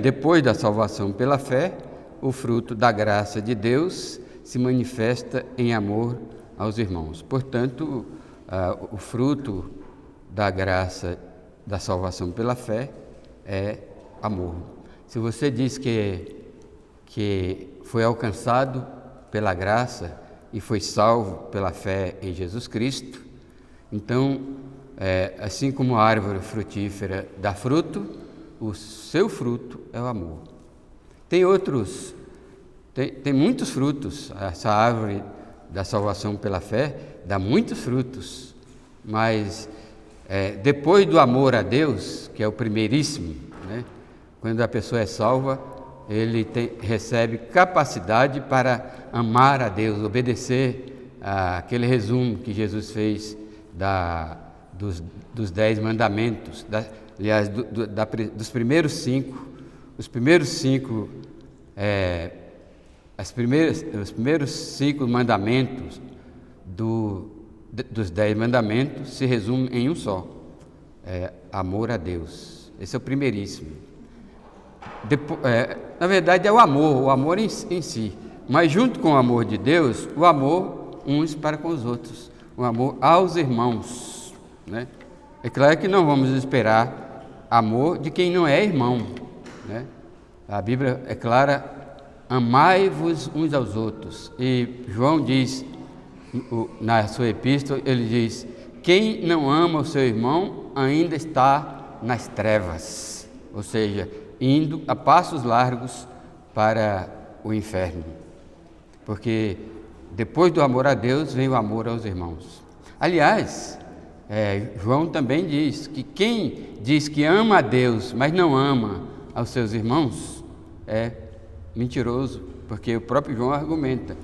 Depois da salvação pela fé, o fruto da graça de Deus se manifesta em amor aos irmãos. Portanto, o fruto da graça da salvação pela fé é amor. Se você diz que foi alcançado pela graça e foi salvo pela fé em Jesus Cristo, então, assim como a árvore frutífera dá fruto, o seu fruto é o amor. Tem muitos frutos. Essa árvore da salvação pela fé dá muitos frutos, mas depois do amor a Deus, que é o primeiríssimo, né? Quando a pessoa é salva, ele recebe capacidade para amar a Deus, obedecer aquele resumo que Jesus fez dos 10 mandamentos, aliás, dos primeiros 5, os primeiros 5 mandamentos dos 10 mandamentos se resumem em um só: amor a Deus. Esse é o primeiríssimo. Na verdade é o amor em si, mas junto com o amor de Deus, o amor uns para com os outros, o amor aos irmãos, né? É claro que não vamos esperar amor de quem não é irmão, né? A Bíblia é clara: amai-vos uns aos outros. E João diz, na sua epístola, ele diz: quem não ama o seu irmão ainda está nas trevas, ou seja, indo a passos largos para o inferno. Porque depois do amor a Deus vem o amor aos irmãos. Aliás, João também diz que quem diz que ama a Deus, mas não ama aos seus irmãos, é mentiroso, porque o próprio João argumenta: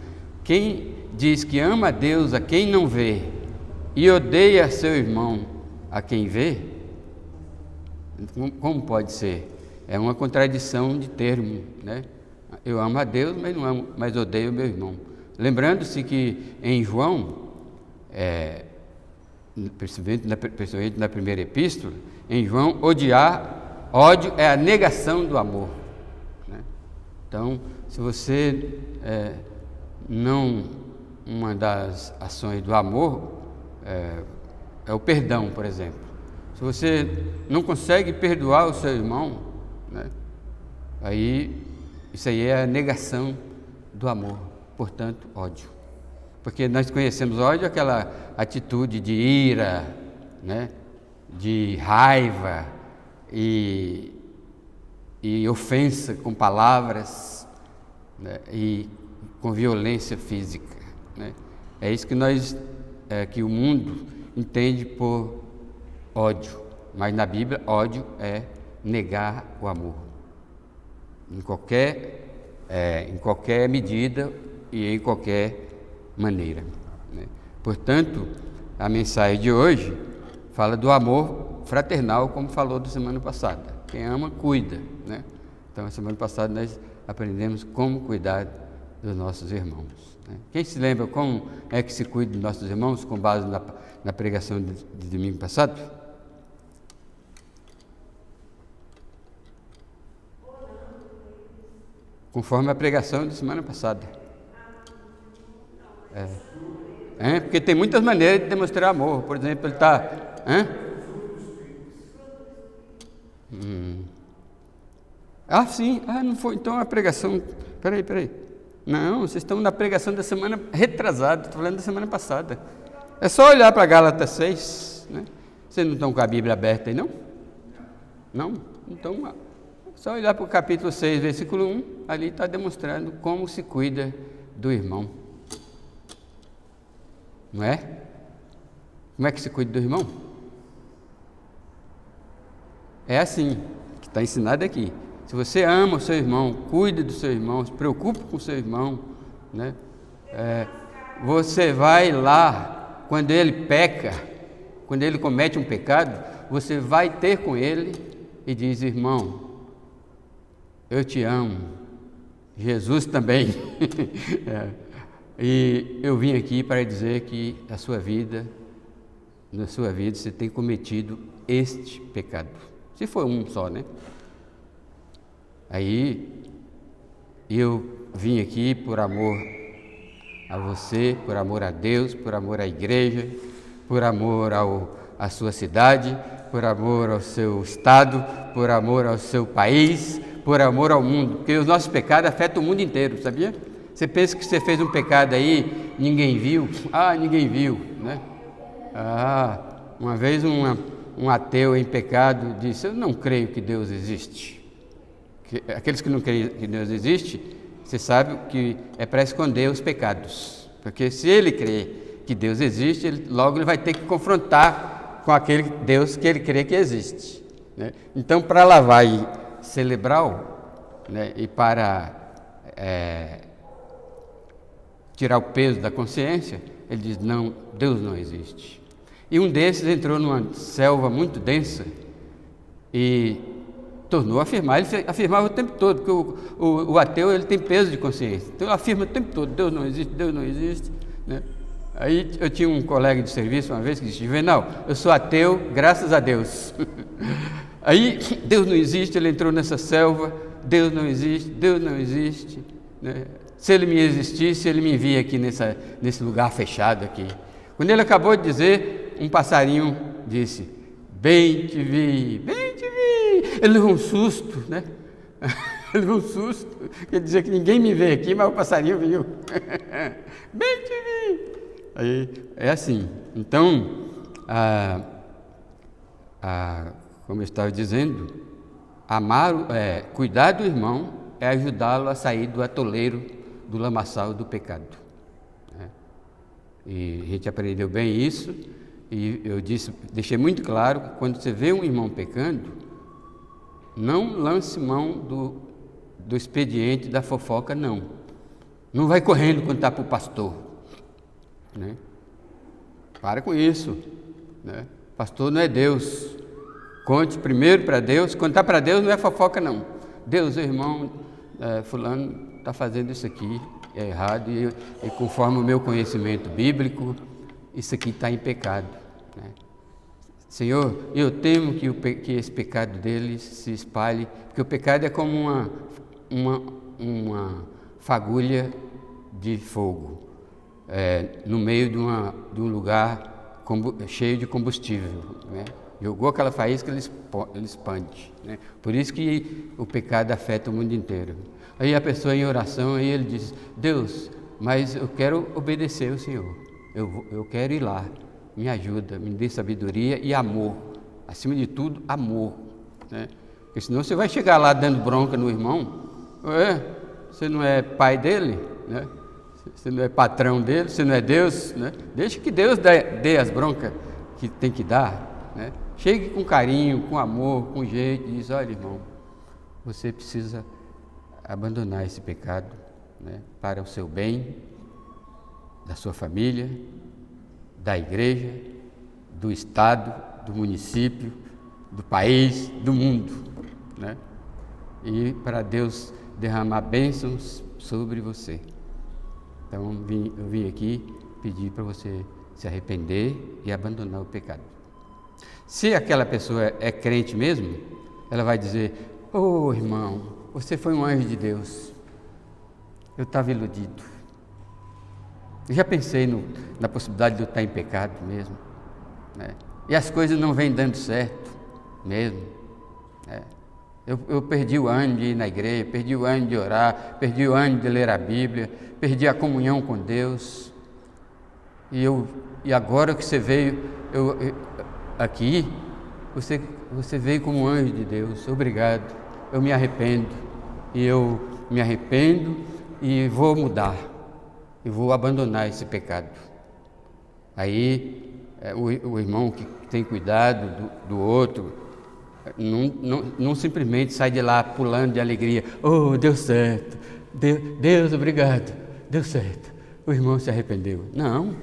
quem diz que ama a Deus a quem não vê e odeia seu irmão a quem vê, como pode ser? É uma contradição de termo, né? Eu amo a Deus, mas odeio o meu irmão. Lembrando-se que em João, principalmente na primeira epístola, em João, ódio é a negação do amor, né? Então, se você uma das ações do amor é o perdão, por exemplo. Se você não consegue perdoar o seu irmão, né, isso aí é a negação do amor, portanto, ódio. Porque nós conhecemos ódio, aquela atitude de ira, né, de raiva e ofensa com palavras, né, e com violência física, né? É isso que o mundo entende por ódio, mas na Bíblia ódio é negar o amor, em qualquer medida e em qualquer maneira, né? Portanto, a mensagem de hoje fala do amor fraternal, como falou da semana passada. Quem ama, cuida, né? Então, a semana passada nós aprendemos como cuidar dos nossos irmãos, né? Quem se lembra como é que se cuida dos nossos irmãos, com base na pregação de domingo passado? Conforme a pregação de semana passada. Porque tem muitas maneiras de demonstrar amor. Por exemplo, ele está... sim. Não foi. Então a pregação... Peraí. Não, vocês estão na pregação da semana retrasada. Estou falando da semana passada. É só olhar para Gálatas 6, né? Vocês não estão com a Bíblia aberta aí, não? Não? Então... só olhar para o capítulo 6, versículo 1, ali está demonstrando como se cuida do irmão. Não é? Como é que se cuida do irmão? É assim, que está ensinado aqui. Se você ama o seu irmão, cuide do seu irmão, se preocupe com o seu irmão, né? Você vai lá, quando ele peca, quando ele comete um pecado, você vai ter com ele e diz: irmão, eu te amo, Jesus também. E eu vim aqui para dizer que na sua vida você tem cometido este pecado. Se for um só, né? Aí eu vim aqui por amor a você, por amor a Deus, por amor à igreja, por amor à sua cidade, por amor ao seu estado, por amor ao seu país, por amor ao mundo, porque os nossos pecados afetam o mundo inteiro, sabia? Você pensa que você fez um pecado aí, ninguém viu? Ninguém viu, né? Uma vez um ateu em pecado disse: eu não creio que Deus existe. Aqueles que não creem que Deus existe, você sabe que é para esconder os pecados, porque se ele crê que Deus existe, logo ele vai ter que confrontar com aquele Deus que ele crê que existe, né? Então, para lavar e celebrar, né, e para tirar o peso da consciência, ele diz: não, Deus não existe. E um desses entrou numa selva muito densa e tornou a afirmar. Ele afirmava o tempo todo, porque o ateu ele tem peso de consciência, então ele afirma o tempo todo: Deus não existe, Deus não existe, né? Aí eu tinha um colega de serviço uma vez que disse: Juvenal, eu sou ateu, graças a Deus. Aí, Deus não existe, ele entrou nessa selva, Deus não existe, né? Se ele me existisse, ele me envia aqui nesse lugar fechado aqui. Quando ele acabou de dizer, um passarinho disse: bem te vi, bem te vi. Ele levou um susto, né? Ele levou um susto, quer dizer que ninguém me vê aqui, mas o passarinho viu. Bem te vi. Aí, é assim, então, como eu estava dizendo, cuidar do irmão é ajudá-lo a sair do atoleiro, do lamaçal do pecado, né? E a gente aprendeu bem isso, e eu deixei muito claro que quando você vê um irmão pecando, não lance mão do expediente da fofoca, não vai correndo contar para o pastor, né? Para com isso, né? Pastor não é Deus. Conte primeiro para Deus. Contar para Deus não é fofoca, não. Deus, irmão, fulano está fazendo isso aqui, é errado, e conforme o meu conhecimento bíblico, isso aqui está em pecado, né? Senhor, eu temo que esse pecado dele se espalhe, porque o pecado é como uma fagulha de fogo, no meio de um lugar cheio de combustível, né? Jogou aquela faísca, ele expande, né? Por isso que o pecado afeta o mundo inteiro. Aí a pessoa em oração, aí ele diz: Deus, mas eu quero obedecer ao Senhor, eu quero ir lá, me ajuda, me dê sabedoria e amor, acima de tudo, amor, né? Porque senão você vai chegar lá dando bronca no irmão, você não é pai dele, né? Você não é patrão dele, você não é Deus, né? Deixa que Deus dê as broncas que tem que dar, né? Chegue com carinho, com amor, com jeito, e diz: olha, irmão, você precisa abandonar esse pecado, né, para o seu bem, da sua família, da igreja, do estado, do município, do país, do mundo, né? E para Deus derramar bênçãos sobre você. Então eu vim aqui pedir para você se arrepender e abandonar o pecado. Se aquela pessoa é crente mesmo, ela vai dizer: ô irmão, você foi um anjo de Deus, eu estava iludido, eu já pensei na possibilidade de eu estar em pecado mesmo, né? E as coisas não vêm dando certo mesmo, né? Eu perdi o ânimo de ir na igreja, perdi o ânimo de orar, perdi o ânimo de ler a Bíblia, perdi a comunhão com Deus, e agora que você veio aqui, você veio como um anjo de Deus, obrigado, eu me arrependo e vou mudar, e vou abandonar esse pecado. Aí o irmão que tem cuidado do outro, não simplesmente sai de lá pulando de alegria: oh, deu certo, Deus, obrigado, deu certo, o irmão se arrependeu. Não,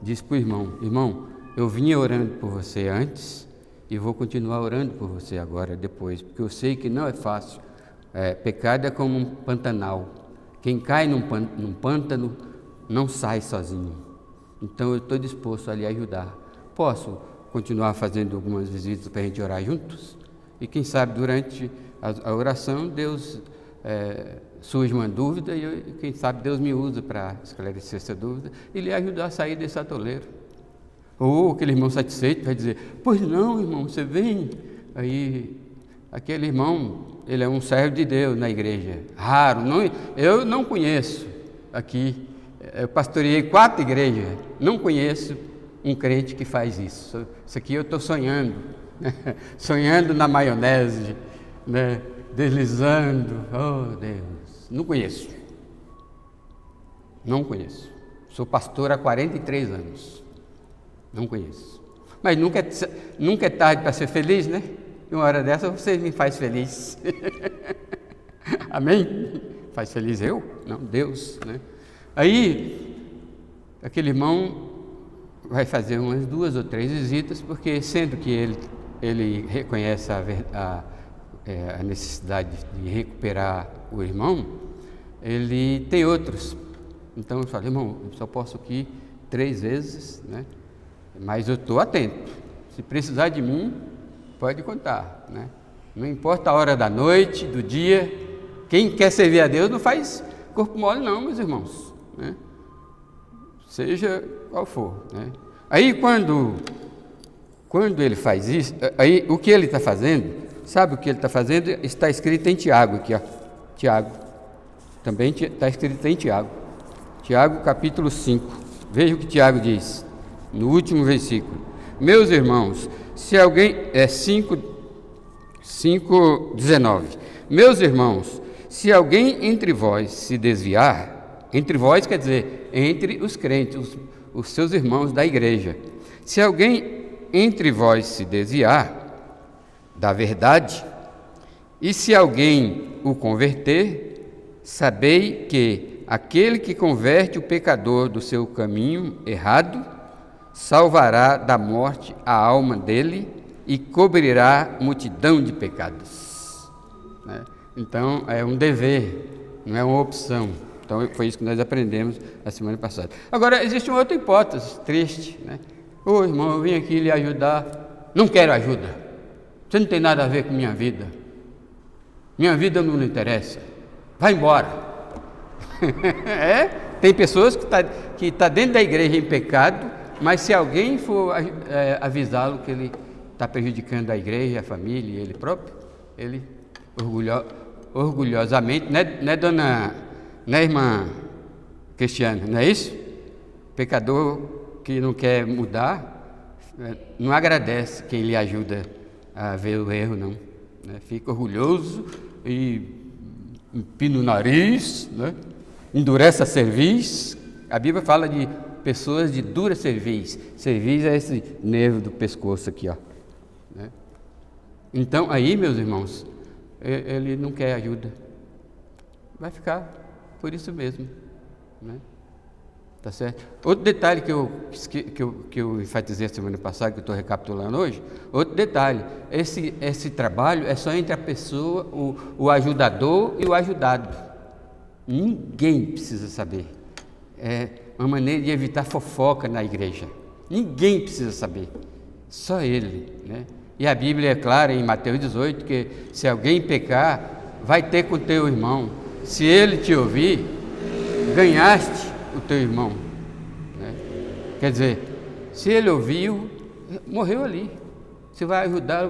diz para o irmão, eu vinha orando por você antes e vou continuar orando por você agora, depois, porque eu sei que não é fácil. Pecado é como um pantanal, quem cai num pântano não sai sozinho, então eu estou disposto a lhe ajudar. Posso continuar fazendo algumas visitas para a gente orar juntos? E quem sabe durante a oração Deus surge uma dúvida e quem sabe Deus me usa para esclarecer essa dúvida e lhe ajudar a sair desse atoleiro. Ou aquele irmão satisfeito vai dizer: pois não, irmão, você vem. Aí aquele irmão, ele é um servo de Deus na igreja, raro, eu não conheço aqui, eu pastoreei 4 igrejas, não conheço um crente que faz isso. Isso aqui eu estou sonhando, sonhando na maionese, né? Deslizando, oh Deus, não conheço, sou pastor há 43 anos, não conheço, mas nunca é tarde para ser feliz, né? E uma hora dessa você me faz feliz, amém? Faz feliz eu? Não, Deus, né? Aí, aquele irmão vai fazer umas 2 ou 3 visitas, porque sendo que ele reconhece a necessidade de recuperar o irmão, ele tem outros. Então eu falo: irmão, eu só posso ir 3 vezes, né? Mas eu estou atento. Se precisar de mim, pode contar, né? Não importa a hora da noite, do dia. Quem quer servir a Deus não faz corpo mole não, meus irmãos, né? Seja qual for, né? Aí quando ele faz isso, aí o que ele está fazendo, sabe o que ele está fazendo? Está escrito em Tiago aqui, ó. Tiago, também está escrito em Tiago, capítulo 5, veja o que Tiago diz, no último versículo: meus irmãos, se alguém, 5:19, meus irmãos, se alguém entre vós se desviar, entre vós quer dizer, entre os crentes, os seus irmãos da igreja, se alguém entre vós se desviar da verdade, e se alguém o converter, sabei que aquele que converte o pecador do seu caminho errado, salvará da morte a alma dele e cobrirá multidão de pecados, né? Então é um dever, não é uma opção. Então foi isso que nós aprendemos a semana passada. Agora existe uma outra hipótese triste, né? Ô irmão, eu vim aqui lhe ajudar, não quero ajuda, você não tem nada a ver com minha vida não lhe interessa, vai embora. Tem pessoas que tá dentro da igreja em pecado, mas se alguém for avisá-lo que ele está prejudicando a igreja, a família e ele próprio, ele orgulhosamente, né, irmã Cristiana, não é isso? Pecador que não quer mudar, não agradece quem lhe ajuda a ver o erro, não, né? Fica orgulhoso e empina o nariz, né? Endurece a cerviz. A Bíblia fala de pessoas de dura cerviz. Cerviz é esse nervo do pescoço aqui, ó, né? Então aí, meus irmãos, ele não quer ajuda, vai ficar por isso mesmo, né? Tá certo? Outro detalhe que eu enfatizei a semana passada, que eu estou recapitulando hoje, outro detalhe, esse trabalho é só entre a pessoa, o ajudador e o ajudado. Ninguém precisa saber. É uma maneira de evitar fofoca na igreja. Ninguém precisa saber, só ele, né? E a Bíblia é clara em Mateus 18 que se alguém pecar, vai ter com o teu irmão. Se ele te ouvir, ganhaste o teu irmão, né? Quer dizer, se ele ouviu, morreu ali. Você vai ajudar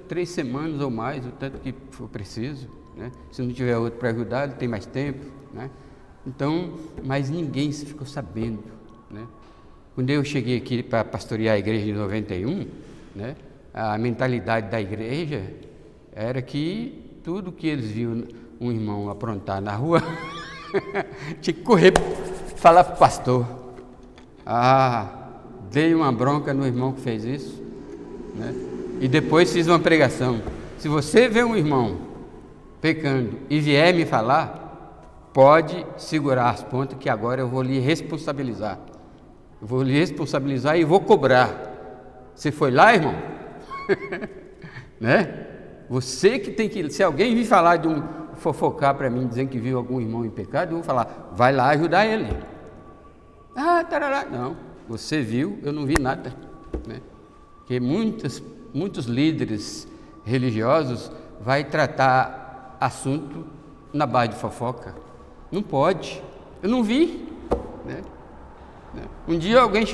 3 semanas ou mais, o tanto que for preciso, né? Se não tiver outro para ajudar, ele tem mais tempo, né? Então, mas ninguém ficou sabendo, né? Quando eu cheguei aqui para pastorear a igreja em 91, né? A mentalidade da igreja era que tudo que eles viam um irmão aprontar na rua, tinha que correr, falar para o pastor: dei uma bronca no irmão que fez isso, né? E depois fiz uma pregação: se você vê um irmão pecando e vier me falar, pode segurar as pontas que agora eu vou lhe responsabilizar. Eu vou lhe responsabilizar e vou cobrar. Você foi lá, irmão? Né? Você que tem que... Se alguém vir falar fofocar para mim, dizendo que viu algum irmão em pecado, eu vou falar: vai lá ajudar ele. Tarará. Não, você viu, eu não vi nada, né? Porque muitos líderes religiosos vai tratar assunto na base de fofoca. Não pode. Eu não vi, né? Um dia alguém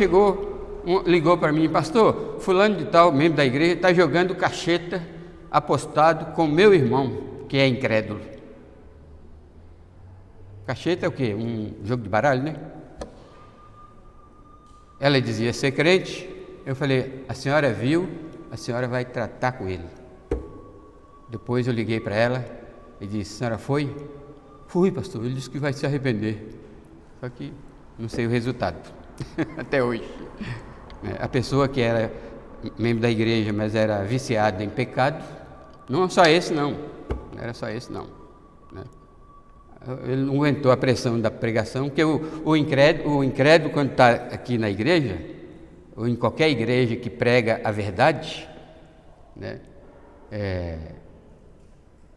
ligou para mim: pastor, fulano de tal, membro da igreja, está jogando cacheta apostado com meu irmão, que é incrédulo. Cacheta é o quê? Um jogo de baralho, né? Ela dizia ser crente. Eu falei: a senhora viu, a senhora vai tratar com ele. Depois eu liguei para ela e disse: a senhora foi? Fui, pastor. Ele disse que vai se arrepender. Só que não sei o resultado até hoje. A pessoa que era membro da igreja, mas era viciada em pecado, não só esse não, não era só esse não, né? Ele não aguentou a pressão da pregação, porque o incrédulo quando está aqui na igreja, ou em qualquer igreja que prega a verdade, né?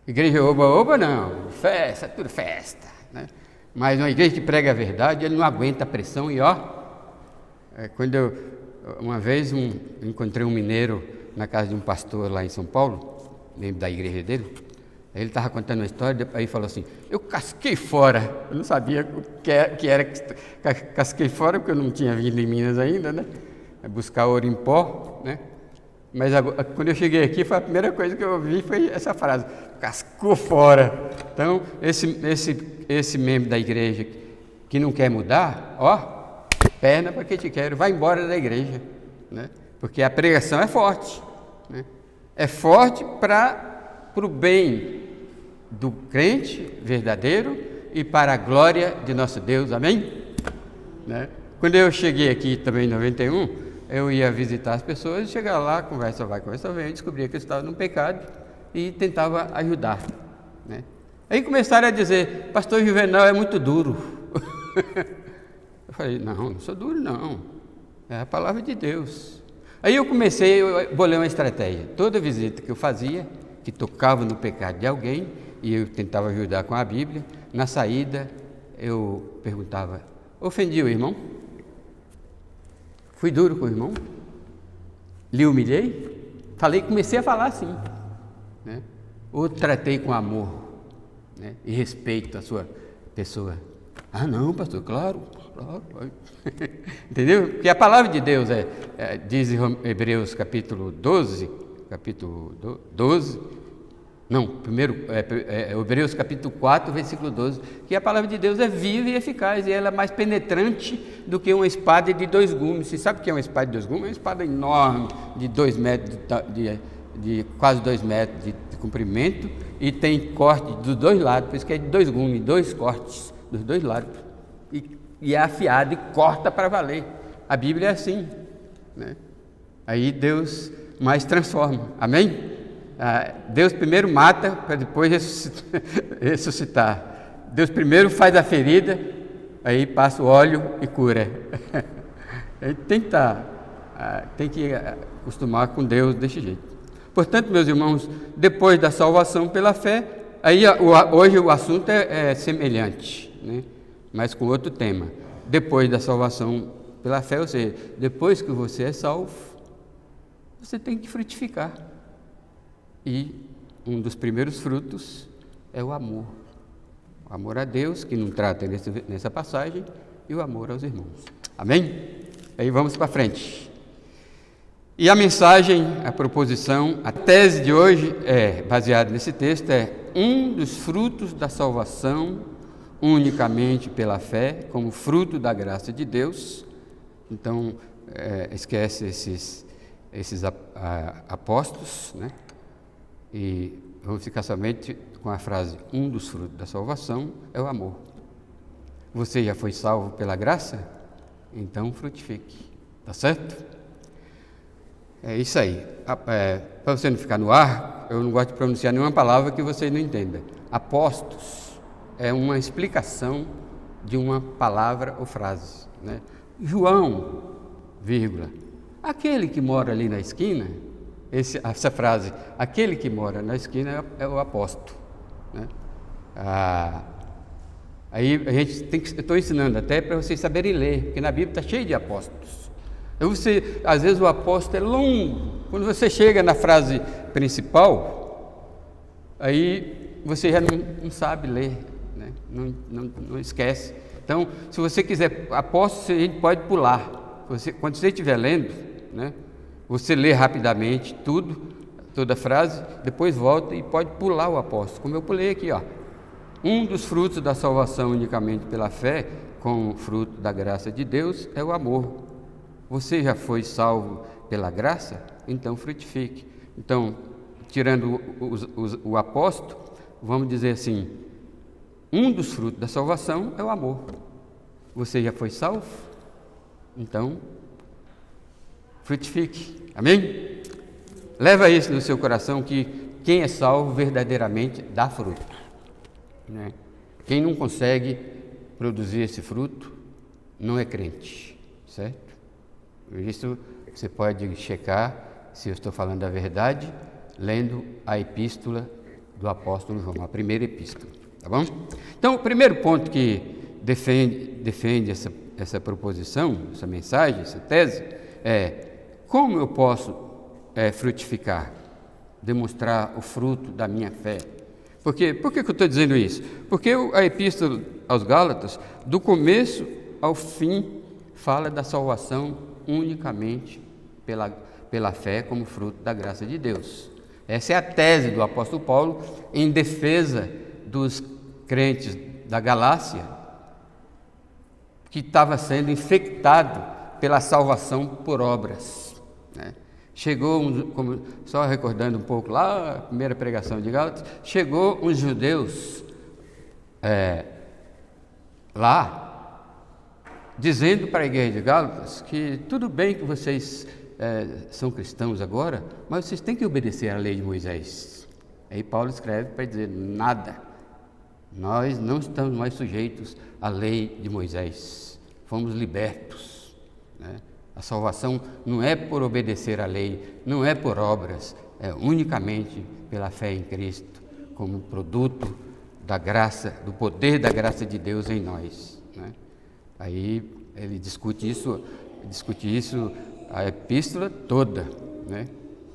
Igreja oba-oba não, festa, tudo festa, né? Mas uma igreja que prega a verdade, ele não aguenta a pressão. E quando uma vez encontrei um mineiro na casa de um pastor lá em São Paulo, membro da igreja dele. Ele estava contando uma história, aí falou assim: eu casquei fora. Eu não sabia o que era casquei fora, porque eu não tinha vindo em Minas ainda, né? Buscar ouro em pó, né? Mas quando eu cheguei aqui, foi a primeira coisa que eu ouvi, foi essa frase: cascou fora. Então, esse membro da igreja que não quer mudar, perna para que te quero, vai embora da igreja, né? Porque a pregação é forte, né? É forte para o bem do crente verdadeiro e para a glória de nosso Deus, amém? Né? Quando eu cheguei aqui também em 91, eu ia visitar as pessoas, chegar lá, conversa vai, conversa vem, eu descobria que eles estavam num pecado e tentava ajudar, né? Aí começaram a dizer: pastor Juvenal é muito duro. Eu falei: não sou duro não, é a palavra de Deus. Aí eu bolei uma estratégia. Toda visita que eu fazia, que tocava no pecado de alguém, e eu tentava ajudar com a Bíblia, na saída eu perguntava: ofendi o irmão? Fui duro com o irmão? Lhe humilhei? Comecei a falar assim, né? Ou tratei com amor, né? E respeito a sua pessoa? Ah, não, pastor, claro. Entendeu? Porque a palavra de Deus diz em Hebreus capítulo 12, Hebreus capítulo 4, versículo 12, que a palavra de Deus é viva e eficaz, e ela é mais penetrante do que uma espada de 2 gumes. Você sabe o que é uma espada de 2 gumes? É uma espada enorme, de 2 metros, de quase 2 metros de comprimento, e tem corte dos 2 lados, por isso que é de 2 gumes, 2 cortes dos 2 lados, e é afiado e corta para valer. A Bíblia é assim, né? Aí Deus mais transforma, amém? Deus primeiro mata para depois ressuscitar. Deus primeiro faz a ferida, aí passa o óleo e cura. A gente tem que acostumar com Deus desse jeito. Portanto, meus irmãos, depois da salvação pela fé, hoje o assunto é semelhante, né? Mas com outro tema. Depois da salvação pela fé, ou seja, depois que você é salvo, você tem que frutificar. E um dos primeiros frutos é o amor. O amor a Deus, que não trata nessa passagem, e o amor aos irmãos. Amém? Aí vamos para frente. E a mensagem, a proposição, a tese de hoje baseada nesse texto, um dos frutos da salvação unicamente pela fé, como fruto da graça de Deus. Então, esquece esses apóstolos, né? E vamos ficar somente com a frase: um dos frutos da salvação é o amor. Você já foi salvo pela graça? Então frutifique, tá certo? É isso aí. Para você não ficar no ar, eu não gosto de pronunciar nenhuma palavra que você não entenda. Apóstolos é uma explicação de uma palavra ou frase, né? João, vírgula, aquele que mora ali na esquina. Essa frase, aquele que mora na esquina, é o apóstolo, né? Aí a gente eu estou ensinando até para vocês saberem ler, porque na Bíblia está cheio de apóstolos. Às vezes o apóstolo é longo, Quando você chega na frase principal, aí você já não sabe ler, né? Não esquece. Então, se você quiser, aposto que a gente pode pular. Quando você estiver lendo, né? Você lê rapidamente toda a frase, depois volta e pode pular o apóstolo, como eu pulei aqui, ó. Um dos frutos da salvação unicamente pela fé, como fruto da graça de Deus, é o amor. Você já foi salvo pela graça? Então frutifique. Então, tirando o apóstolo, vamos dizer assim, um dos frutos da salvação é o amor. Você já foi salvo? Então, frutifique. Amém? Leva isso no seu coração, que quem é salvo verdadeiramente dá fruto, né? Quem não consegue produzir esse fruto não é crente, certo? Por isso você pode checar se eu estou falando a verdade lendo a epístola do apóstolo João, a primeira epístola, tá bom? Então, o primeiro ponto que defende essa proposição, essa mensagem, essa tese, é: como eu posso frutificar, demonstrar o fruto da minha fé? Por que eu estou dizendo isso? Porque a epístola aos Gálatas, do começo ao fim, fala da salvação unicamente pela fé como fruto da graça de Deus. Essa é a tese do apóstolo Paulo em defesa dos crentes da Galácia, que estava sendo infectado pela salvação por obras, né? Chegou, só recordando um pouco lá, a primeira pregação de Gálatas, chegou uns judeus lá, dizendo para a igreja de Gálatas que tudo bem que vocês são cristãos agora, mas vocês têm que obedecer à lei de Moisés. Aí Paulo escreve para dizer: nada, nós não estamos mais sujeitos à lei de Moisés, fomos libertos, né? A salvação não é por obedecer à lei, não é por obras, é unicamente pela fé em Cristo, como produto da graça, do poder da graça de Deus em nós, né? Aí ele discute isso a epístola toda, né?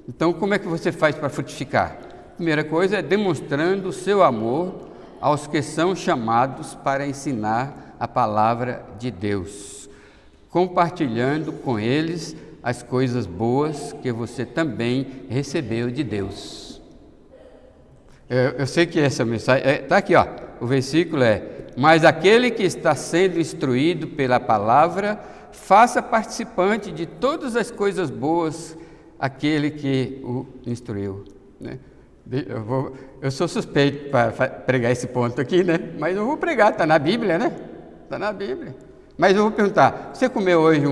Então, como é que você faz para frutificar? Primeira coisa é demonstrando o seu amor aos que são chamados para ensinar a palavra de Deus, compartilhando com eles as coisas boas que você também recebeu de Deus. Eu sei que essa mensagem está aqui, ó. O versículo é: mas aquele que está sendo instruído pela palavra, faça participante de todas as coisas boas aquele que o instruiu, né? Eu sou suspeito para pregar esse ponto aqui, né? Mas eu vou pregar, está na Bíblia, né? Está na Bíblia. Mas eu vou perguntar: você comeu hoje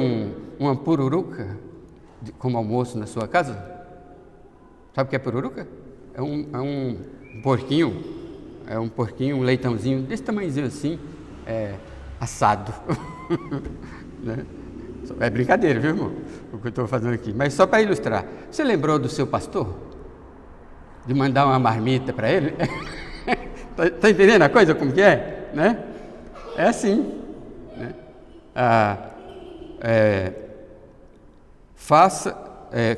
uma pururuca como almoço na sua casa? Sabe o que é pururuca? É um porquinho, um leitãozinho desse tamanhozinho assim, assado. Né? É brincadeira, viu, irmão? O que eu estou fazendo aqui. Mas só para ilustrar. Você lembrou do seu pastor? De mandar uma marmita para ele? Está entendendo a coisa como que é? Né? É assim, né?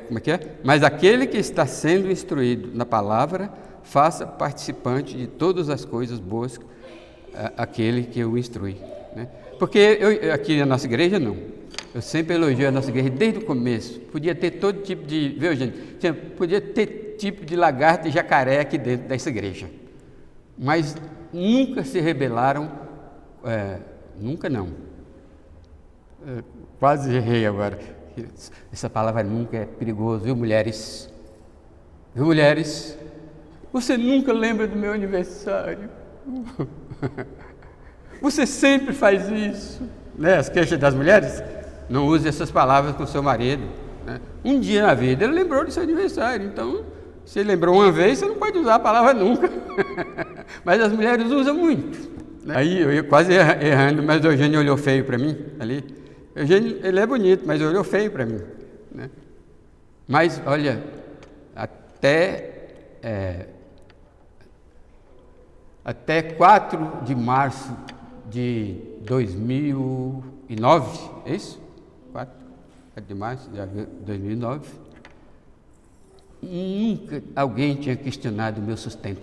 Como é que é? Mas aquele que está sendo instruído na palavra, faça participante de todas as coisas boas aquele que o instrui, né? Porque aqui na nossa igreja não. Eu sempre elogio a nossa igreja desde o começo. Podia ter todo tipo de, viu, gente? Podia ter tipo de lagarto e jacaré aqui dentro dessa igreja, mas nunca se rebelaram. Nunca não. Quase errei agora. Essa palavra nunca é perigoso, viu, mulheres? Viu, mulheres? Você nunca lembra do meu aniversário. Você sempre faz isso, né? As queixas das mulheres. Não use essas palavras com seu marido, né? Um dia na vida ele lembrou do seu aniversário, então se ele lembrou uma vez, você não pode usar a palavra nunca. Mas as mulheres usam muito, né? Aí eu ia quase errando, mas o Eugênio olhou feio para mim ali. Eugênio, ele é bonito, mas olhou feio para mim, né? Mas olha, até 4 de março de 2009, é isso? 4 de março de 2009, nunca alguém tinha questionado o meu sustento.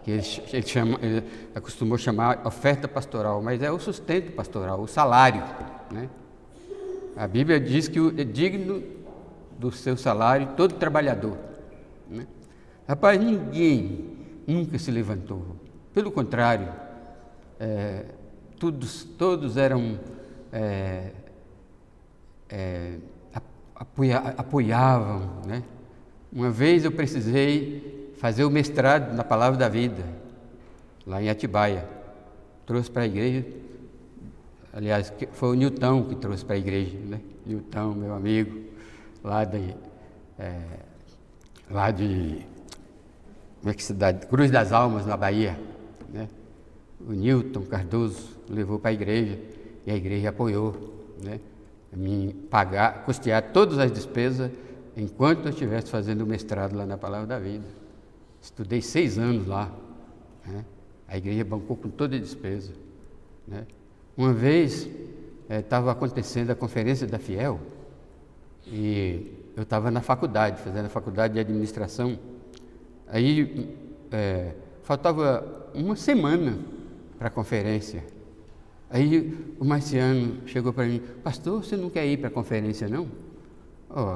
Que ele acostumou chamar oferta pastoral, mas é o sustento pastoral, o salário, né? A Bíblia diz que é digno do seu salário todo trabalhador, né? Rapaz, ninguém nunca se levantou. Pelo contrário, todos eram apoiavam, né? Uma vez eu precisei fazer o mestrado na Palavra da Vida, lá em Atibaia. Trouxe para a igreja, aliás, foi o Nilton que trouxe para a igreja, né? Nilton, meu amigo, lá de como é que cidade? Cruz das Almas, na Bahia, né? O Nilton Cardoso levou para a igreja e a igreja apoiou, né? A mim custear todas as despesas enquanto eu estivesse fazendo o mestrado lá na Palavra da Vida. Estudei 6 anos lá, né? A igreja bancou com toda a despesa, né? Uma vez estava acontecendo a conferência da Fiel e eu estava na faculdade, fazendo a faculdade de administração. Aí faltava uma semana para a conferência. Aí o Marciano chegou para mim: pastor, você não quer ir para a conferência, não?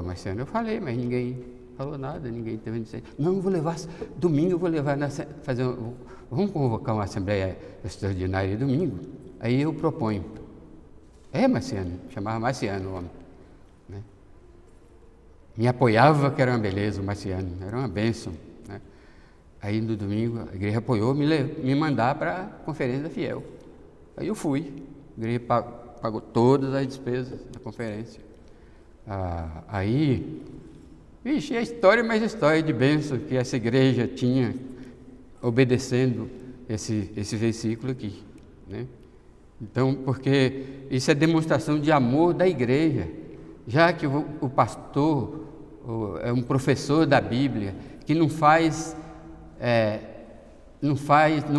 Marciano, eu falei, mas ninguém falou nada, ninguém teve dizendo. Não, vou levar, domingo eu vou levar, vamos convocar uma assembleia extraordinária domingo? Aí eu proponho. Marciano, chamava Marciano o homem, né? Me apoiava, que era uma beleza, o Marciano, era uma bênção, né? Aí no domingo a igreja apoiou me mandar para a conferência da Fiel. Aí eu fui, a igreja pagou todas as despesas da conferência. Aí, é história, mais história de bênção que essa igreja tinha obedecendo esse versículo aqui, né? Então, porque isso é demonstração de amor da igreja, já que o pastor é um professor da Bíblia, que não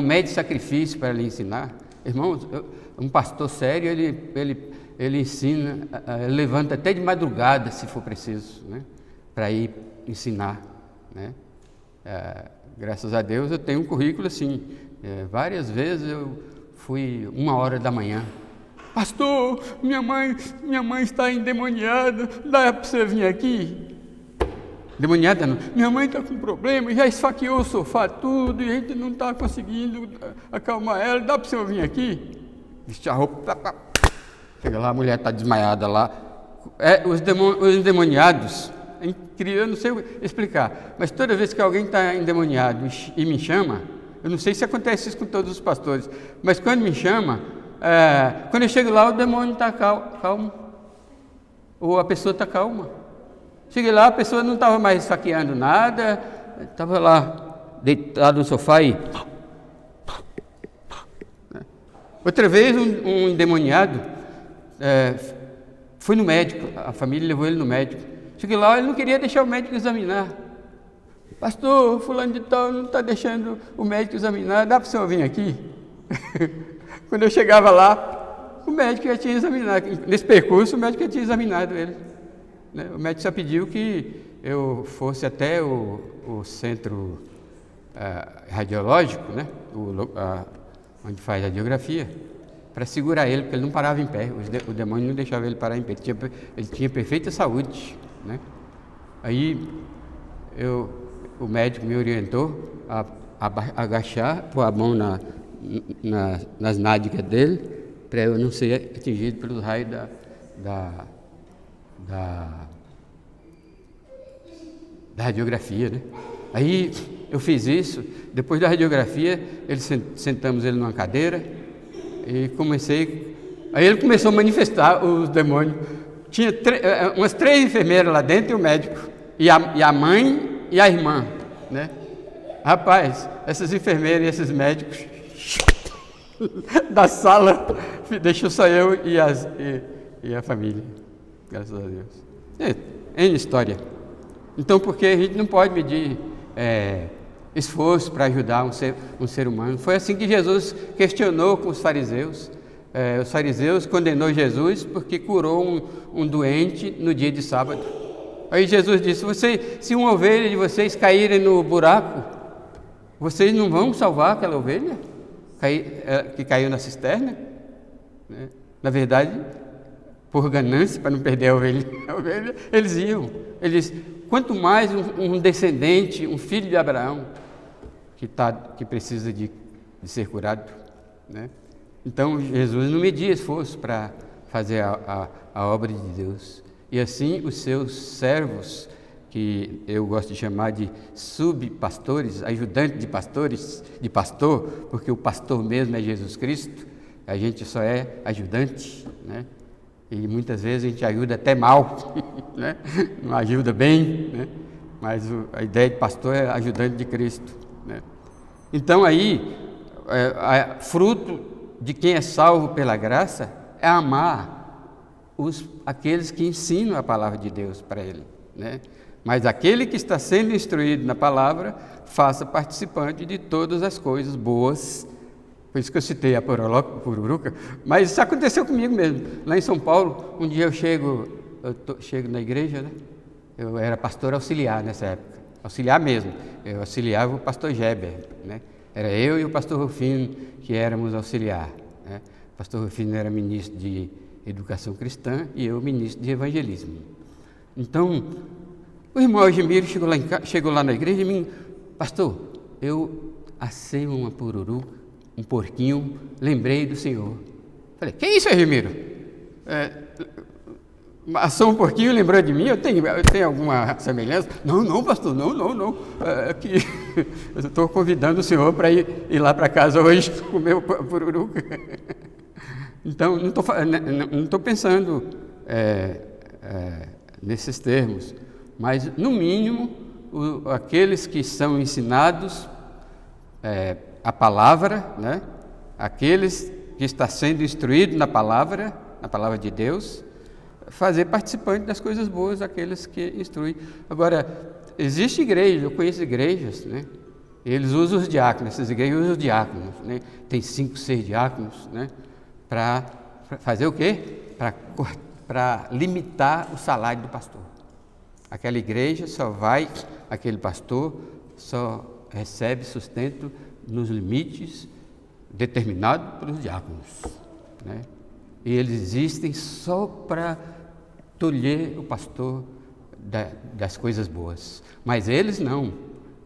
mede sacrifício para lhe ensinar. Irmãos, um pastor sério, ele ensina, levanta até de madrugada, se for preciso, né? Para ir ensinar, né? Graças a Deus eu tenho um currículo assim. Várias vezes eu fui 1h da manhã. Pastor, minha mãe está endemoniada, dá para você vir aqui? Endemoniada não. Minha mãe está com problema, já esfaqueou o sofá tudo, e a gente não está conseguindo acalmar ela, dá para você vir aqui? Vestir a roupa, chega lá, a mulher está desmaiada lá. Os endemoniados, eu não sei explicar, mas toda vez que alguém está endemoniado e me chama, eu não sei se acontece isso com todos os pastores, mas quando me chama, quando eu chego lá, o demônio está calmo, ou a pessoa está calma. Cheguei lá, a pessoa não estava mais saqueando nada, estava lá deitado no sofá e... Outra vez um endemoniado foi no médico, a família levou ele no médico. Cheguei lá, ele não queria deixar o médico examinar. Pastor, fulano de tal não está deixando o médico examinar, dá para o senhor vir aqui? Quando eu chegava lá, o médico já tinha examinado. Nesse percurso, o médico já tinha examinado ele, né? O médico só pediu que eu fosse até o centro radiológico, né? Onde faz a radiografia, para segurar ele, porque ele não parava em pé, o demônio não deixava ele parar em pé, ele tinha perfeita saúde, né? Aí o médico me orientou a agachar, pôr a mão nas nádegas dele, para eu não ser atingido pelos raios da radiografia, né? Aí eu fiz isso, depois da radiografia, sentamos ele numa cadeira e aí ele começou a manifestar os demônios. Tinha umas 3 enfermeiras lá dentro e o médico, e a mãe e a irmã, né? Rapaz, essas enfermeiras e esses médicos da sala, deixou só eu e a família, graças a Deus. N história. Então, porque a gente não pode medir esforço para ajudar um ser humano. Foi assim que Jesus questionou com os fariseus. Os fariseus condenou Jesus porque curou um doente no dia de sábado. Aí Jesus disse: se uma ovelha de vocês caírem no buraco, vocês não vão salvar aquela ovelha que caiu na cisterna? Né? Na verdade, por ganância, para não perder a ovelha, eles iam. Ele disse: quanto mais um descendente, um filho de Abraão, que precisa de ser curado. Né? Então, Jesus não media esforço para fazer a obra de Deus. E assim, os seus servos, que eu gosto de chamar de subpastores, ajudantes de pastores, de pastor, porque o pastor mesmo é Jesus Cristo, a gente só é ajudante, né? E muitas vezes a gente ajuda até mal, né? Não ajuda bem, né? Mas a ideia de pastor é ajudante de Cristo, né? Então aí, fruto de quem é salvo pela graça é amar aqueles que ensinam a palavra de Deus para ele, né? Mas aquele que está sendo instruído na palavra, faça participante de todas as coisas boas. Por isso que eu citei a pururuca, mas isso aconteceu comigo mesmo. Lá em São Paulo, um dia eu chego na igreja, né? Eu era pastor auxiliar nessa época, auxiliar mesmo. Eu auxiliava o pastor Geber, né? Era eu e o pastor Rufino que éramos auxiliar, né? O pastor Rufino era ministro de Educação Cristã e eu ministro de Evangelismo. Então, o irmão Algemiro chegou lá na igreja e me: pastor, eu assei uma pururuca, um porquinho, lembrei do senhor. Falei: que isso, Algemiro? Assou um porquinho e lembrou de mim? Eu tenho alguma semelhança? Não, pastor, não. É que eu estou convidando o senhor para ir lá para casa hoje comer pururuca. Então, não estou pensando nesses termos, mas, no mínimo, aqueles que são ensinados a palavra, né? Aqueles que estão sendo instruídos na palavra de Deus, fazer participante das coisas boas, aqueles que instruem. Agora, existe igreja, eu conheço igrejas, né? Eles usam os diáconos, essas igrejas usam os diáconos, né? Tem 5, 6 diáconos, né? Para fazer o quê? Para limitar o salário do pastor. Aquela igreja aquele pastor só recebe sustento nos limites determinados pelos diáconos, né? E eles existem só para tolher o pastor das coisas boas. Mas eles não.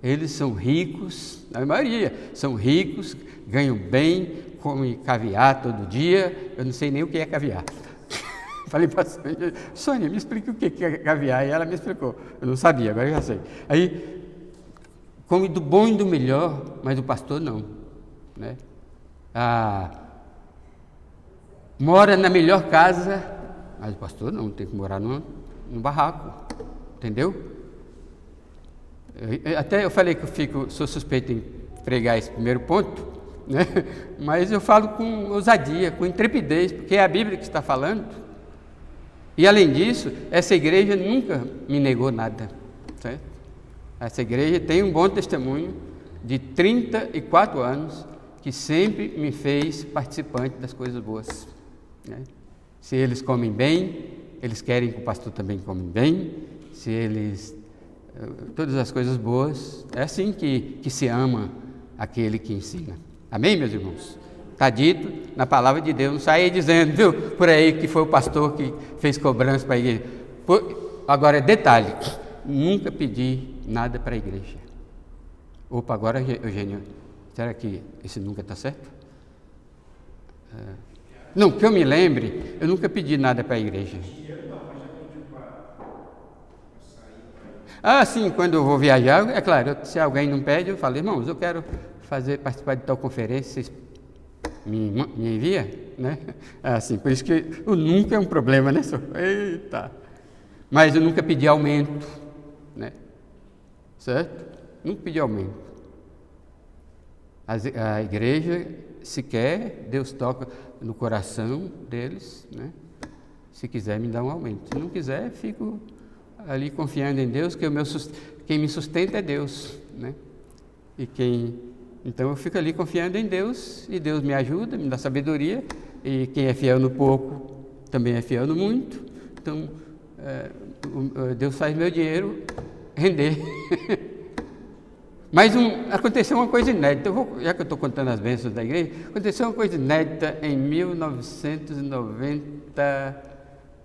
Eles são ricos, a maioria são ricos, ganham bem, comem caviar todo dia. Eu não sei nem o que é caviar. Falei para a Sônia, me explica o que é caviar. E ela me explicou. Eu não sabia, agora eu já sei. Aí, come do bom e do melhor, mas o pastor não, né? Mora na melhor casa, mas o pastor não, tem que morar num barraco, entendeu? Até eu falei que sou suspeito em pregar esse primeiro ponto, né? Mas eu falo com ousadia, com intrepidez, porque é a Bíblia que está falando. E além disso, essa igreja nunca me negou nada, certo? Essa igreja tem um bom testemunho de 34 anos que sempre me fez participante das coisas boas, né? Se eles comem bem, eles querem que o pastor também come bem. Se eles... todas as coisas boas, é assim que se ama aquele que ensina. Amém, meus irmãos? Está dito na palavra de Deus, não saia dizendo, viu, por aí que foi o pastor que fez cobrança para a igreja. Agora, detalhe, nunca pedi nada para a igreja. Opa, agora, Eugênio, será que esse nunca está certo? Não, que eu me lembre, eu nunca pedi nada para a igreja. Sim, quando eu vou viajar, é claro, se alguém não pede, eu falo: irmãos, eu quero participar de tal conferência, vocês me envia, né? Assim, por isso que o nunca é um problema, né? Eita! Mas eu nunca pedi aumento, né? Certo? Nunca pedi aumento. A igreja, se quer, Deus toca no coração deles, né? Se quiser, me dá um aumento. Se não quiser, fico ali confiando em Deus, que quem me sustenta é Deus, né? Então eu fico ali confiando em Deus, e Deus me ajuda, me dá sabedoria, e quem é fiel no pouco também é fiel no muito. Então Deus faz meu dinheiro render. Mas aconteceu uma coisa inédita, já que eu estou contando as bênçãos da igreja, aconteceu uma coisa inédita em 1990.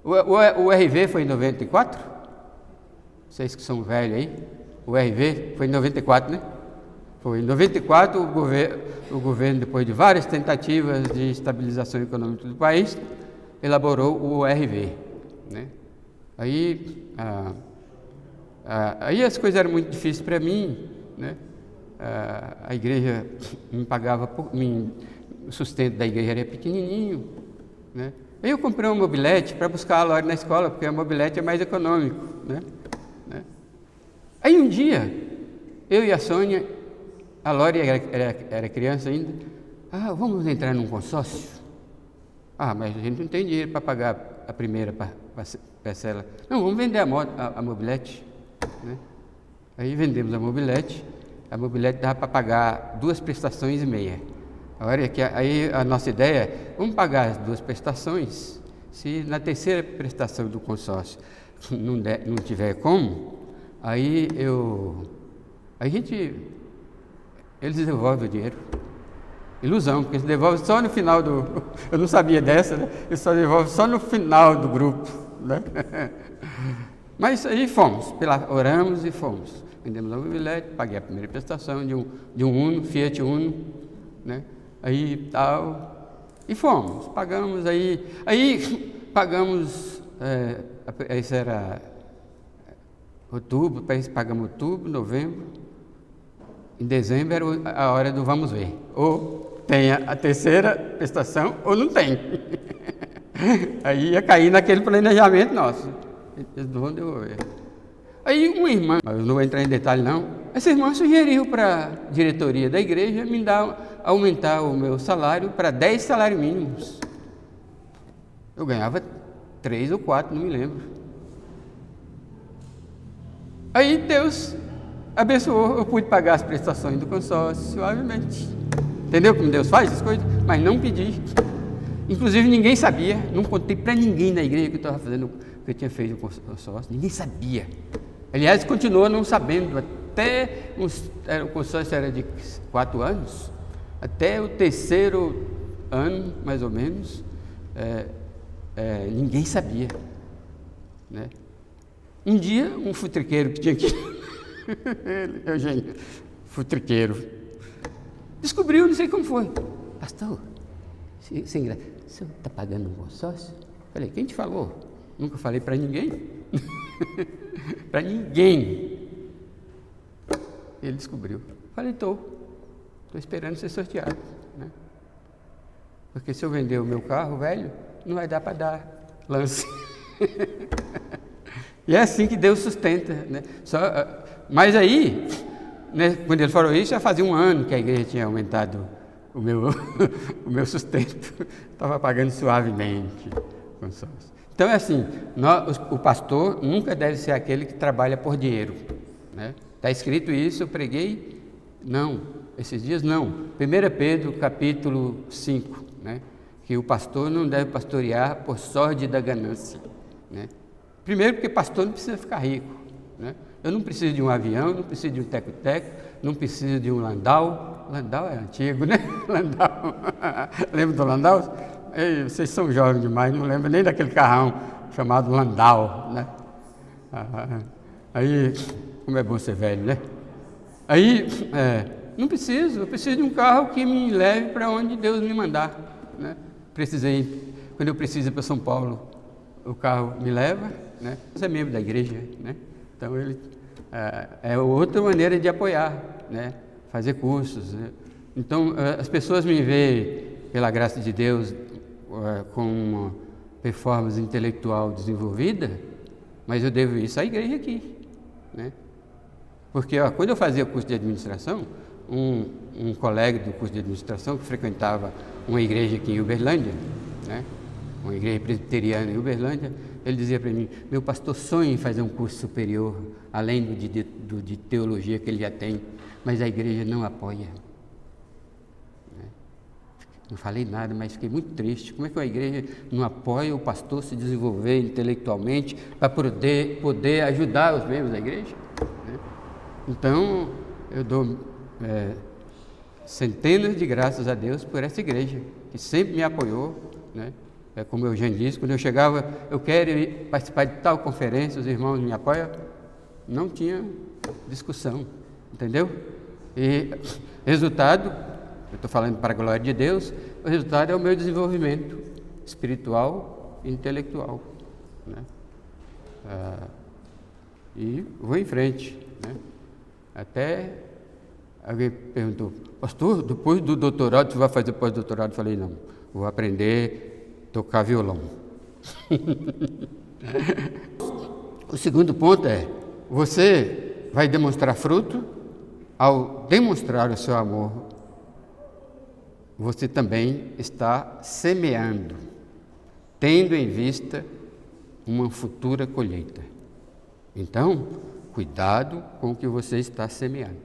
O RV foi em 94? Vocês que são velhos aí, o RV foi em 94, né? Foi em 94, o governo, depois de várias tentativas de estabilização econômica do país, elaborou o RV, né? Aí as coisas eram muito difíceis para mim, né? A igreja me pagava, o sustento da igreja era pequenininho, né? Aí eu comprei uma mobilete para buscar a Lore na escola, porque a mobilete é mais econômico, né? Aí um dia, eu e a Sônia, a Lore era criança ainda, vamos entrar num consórcio? Mas a gente não tem dinheiro para pagar a primeira parcela. Não, vamos vender a mobilete, né? Aí vendemos a mobilete dava para pagar 2 prestações e meia. Aí a nossa ideia é, vamos pagar as 2 prestações, se na terceira prestação do consórcio não tiver como, eles devolvem o dinheiro. Ilusão, porque eles devolvem só no final eu não sabia dessa, né? Eles só devolvem só no final do grupo, né? Mas aí fomos, oramos e fomos. Vendemos a mobilete, paguei a primeira prestação de um Uno, Fiat Uno, né? Aí tal, e fomos, pagamos pagamos, isso era outubro, pagamos outubro, novembro, em dezembro era a hora do vamos ver, ou tem a terceira prestação ou não tem. Aí ia cair naquele planejamento nosso, eles não vão devolver. Aí uma irmã, eu não vou entrar em detalhe não, essa irmã sugeriu para a diretoria da igreja aumentar o meu salário para 10 salários mínimos. Eu ganhava 3 ou 4, não me lembro. Aí Deus abençoou, eu pude pagar as prestações do consórcio suavemente. Entendeu como Deus faz essas coisas? Mas não pedi. Inclusive ninguém sabia, não contei para ninguém na igreja que eu estava fazendo, que eu tinha feito o consórcio, ninguém sabia. Aliás, continua não sabendo, o consórcio era de 4 anos, até o terceiro ano, mais ou menos, ninguém sabia, né? Um dia, um futriqueiro que tinha aqui, Eugênio, futriqueiro, descobriu, não sei como foi, pastor, o senhor está pagando um consórcio? Falei, quem te falou? Nunca falei para ninguém. Para ninguém. Ele descobriu. Falei, estou esperando ser sorteado, né? Porque se eu vender o meu carro velho, não vai dar para dar lance. E é assim que Deus sustenta, né? Mas aí, né, quando ele falou isso, já fazia 1 ano que a igreja tinha aumentado o meu sustento. Estava pagando suavemente o consórcio. Então é assim, o pastor nunca deve ser aquele que trabalha por dinheiro, né? Está escrito isso, eu preguei? Não, esses dias não. 1 Pedro capítulo 5, né? Que o pastor não deve pastorear por sorte da ganância, né? Primeiro porque pastor não precisa ficar rico, né? Eu não preciso de um avião, não preciso de um teco-teco, não preciso de um Landau. Landau é antigo, né? Landau. Lembra do Landau? Ei, vocês são jovens demais, não lembram nem daquele carrão chamado Landau, né? Aí, como é bom ser velho, né? Aí, eu preciso de um carro que me leve para onde Deus me mandar, né? Quando eu preciso ir para São Paulo, o carro me leva, né? Você é membro da igreja, né? Então, ele é outra maneira de apoiar, né? Fazer cursos, né? Então, as pessoas me veem, pela graça de Deus, com uma performance intelectual desenvolvida, mas eu devo isso à igreja aqui, né? Porque quando eu fazia o curso de administração, um colega do curso de administração que frequentava uma igreja aqui em Uberlândia, né? Uma igreja presbiteriana em Uberlândia, ele dizia para mim, meu pastor sonha em fazer um curso superior, além do de teologia que ele já tem, mas a igreja não apoia. Não falei nada, mas fiquei muito triste. Como é que a igreja não apoia o pastor a se desenvolver intelectualmente para poder ajudar os membros da igreja? Né? Então, eu dou centenas de graças a Deus por essa igreja, que sempre me apoiou, né? Como eu já disse, quando eu chegava, eu quero ir participar de tal conferência, os irmãos me apoiam, não tinha discussão, entendeu? E resultado, eu estou falando para a glória de Deus, o resultado é o meu desenvolvimento espiritual e intelectual, né? E vou em frente, né? Até alguém perguntou, pastor, depois do doutorado você vai fazer pós-doutorado? Eu falei, não, vou aprender a tocar violão. O segundo ponto é, você vai demonstrar fruto. Ao demonstrar o seu amor, você também está semeando, tendo em vista uma futura colheita. Então, cuidado com o que você está semeando,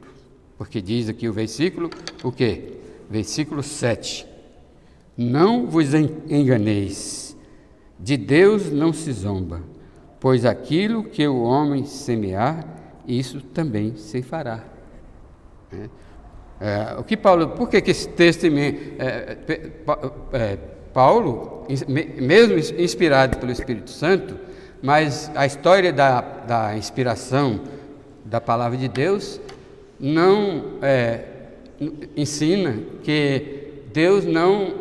porque diz aqui o versículo, o quê? Versículo 7. Não vos enganeis, de Deus não se zomba, pois aquilo que o homem semear, isso também se fará. O que Paulo, por que esse texto Paulo, mesmo inspirado pelo Espírito Santo, mas a história da inspiração da palavra de Deus não ensina que Deus não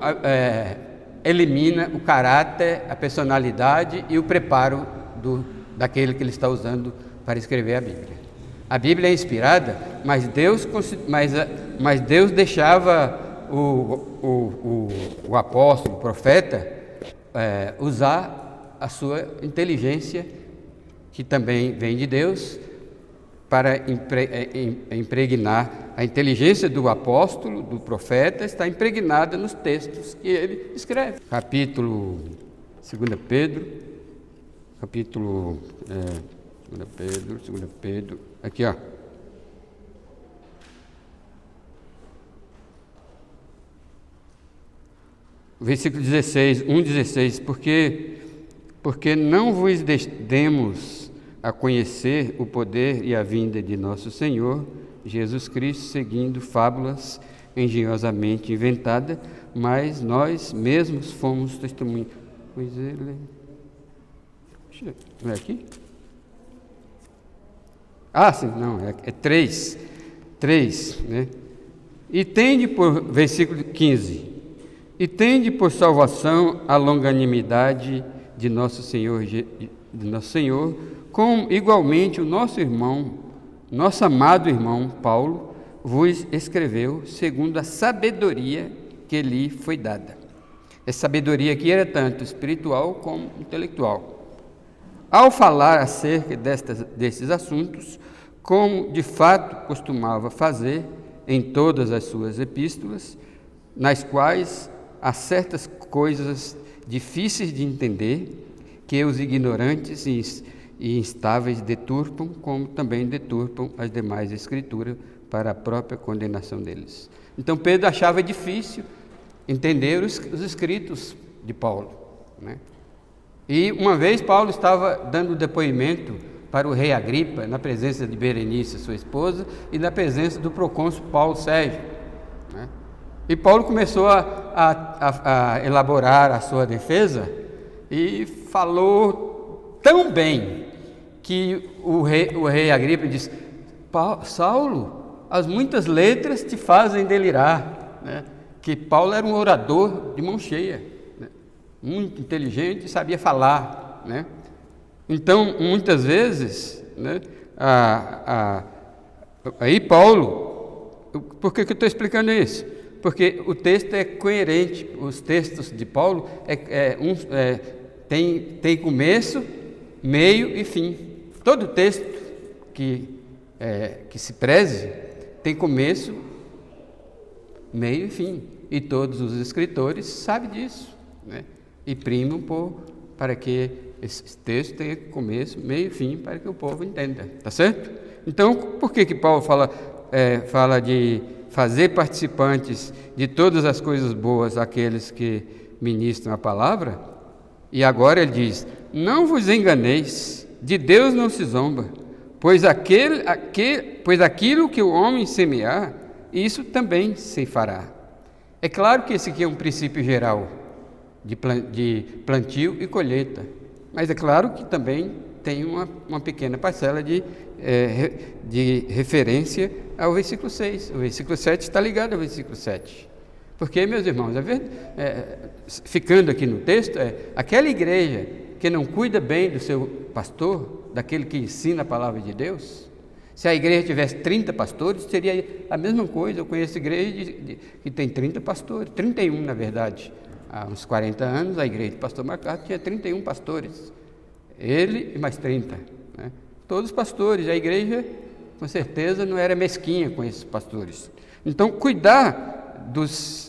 elimina o caráter, a personalidade e o preparo daquele que ele está usando para escrever a Bíblia. A Bíblia é inspirada, mas Deus deixava o apóstolo, o profeta, usar a sua inteligência, que também vem de Deus, para impregnar. A inteligência do apóstolo, do profeta, está impregnada nos textos que ele escreve. Capítulo 2 Pedro, aqui ó. Versículo 16, porque não vos demos a conhecer o poder e a vinda de nosso Senhor Jesus Cristo, seguindo fábulas engenhosamente inventadas, mas nós mesmos fomos testemunhas. Pois ele... Não é aqui? Ah, sim, não, é 3, né? E tende por, versículo 15, e tende por salvação a longanimidade de nosso Senhor, como igualmente o nosso amado irmão Paulo, vos escreveu segundo a sabedoria que lhe foi dada. Essa sabedoria aqui era tanto espiritual como intelectual. Ao falar acerca desses assuntos, como de fato costumava fazer em todas as suas epístolas, nas quais há certas coisas difíceis de entender, que os ignorantes e instáveis deturpam, como também deturpam as demais escrituras para a própria condenação deles. Então Pedro achava difícil entender os escritos de Paulo, né? E uma vez Paulo estava dando depoimento para o rei Agripa, na presença de Berenice, sua esposa, e na presença do procônsul Paulo Sérgio, né? E Paulo começou a elaborar a sua defesa e falou tão bem que o rei Agripa disse: Saulo, as muitas letras te fazem delirar, né? Que Paulo era um orador de mão cheia, né? Muito inteligente e sabia falar, né? Então, muitas vezes, né, aí Paulo, por que eu estou explicando isso? Porque o texto é coerente, os textos de Paulo tem começo, meio e fim. Todo texto que se preze tem começo, meio e fim. E todos os escritores sabem disso, né? E primam para que esse texto tenha começo, meio e fim, para que o povo entenda, tá certo? Então, por que Paulo fala fazer participantes de todas as coisas boas aqueles que ministram a palavra. E agora ele diz: não vos enganeis, de Deus não se zomba, pois aquilo que o homem semear, isso também se fará. É claro que esse aqui é um princípio geral de plantio e colheita, mas é claro que também tem uma pequena parcela de referência ao versículo 6. O versículo 7 está ligado ao versículo 7. Porque, meus irmãos, ficando aqui no texto, aquela igreja que não cuida bem do seu pastor, daquele que ensina a palavra de Deus, se a igreja tivesse 30 pastores, seria a mesma coisa. Eu conheço igreja que tem 30 pastores, 31 na verdade. Há uns 40 anos, a igreja do pastor MacArthur tinha 31 pastores. Ele e mais 30. Né? Todos pastores. A igreja, com certeza, não era mesquinha com esses pastores. Então, cuidar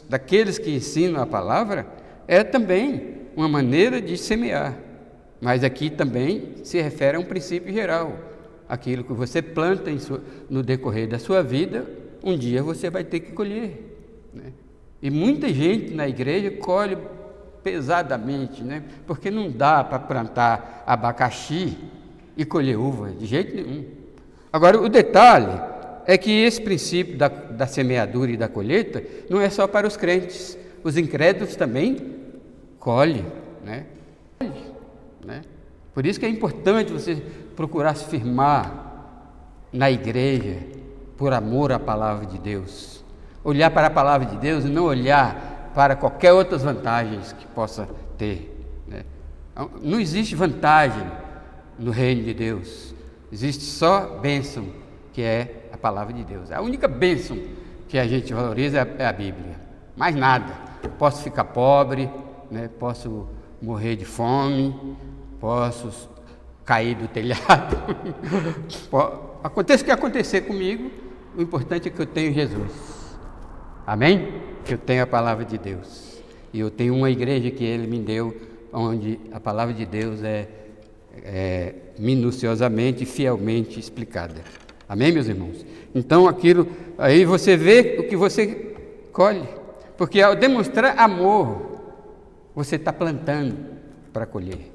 daqueles que ensinam a palavra é também uma maneira de semear. Mas aqui também se refere a um princípio geral. Aquilo que você planta no decorrer da sua vida, um dia você vai ter que colher. Né? E muita gente na igreja colhe pesadamente, né? Porque não dá para plantar abacaxi e colher uva, de jeito nenhum. Agora, o detalhe é que esse princípio da semeadura e da colheita não é só para os crentes. Os incrédulos também colhem, né? Por isso que é importante você procurar se firmar na igreja por amor à palavra de Deus. Olhar para a palavra de Deus e não olhar para qualquer outras vantagens que possa ter. Né? Não existe vantagem no reino de Deus. Existe só bênção, que é a palavra de Deus. A única bênção que a gente valoriza é a Bíblia. Mais nada. Posso ficar pobre, né? Posso morrer de fome, posso cair do telhado. Aconteça o que acontecer comigo, o importante é que eu tenho Jesus. Amém? Que eu tenho a palavra de Deus. E eu tenho uma igreja que Ele me deu, onde a palavra de Deus é minuciosamente e fielmente explicada. Amém, meus irmãos? Então, aí você vê o que você colhe. Porque ao demonstrar amor, você está plantando para colher.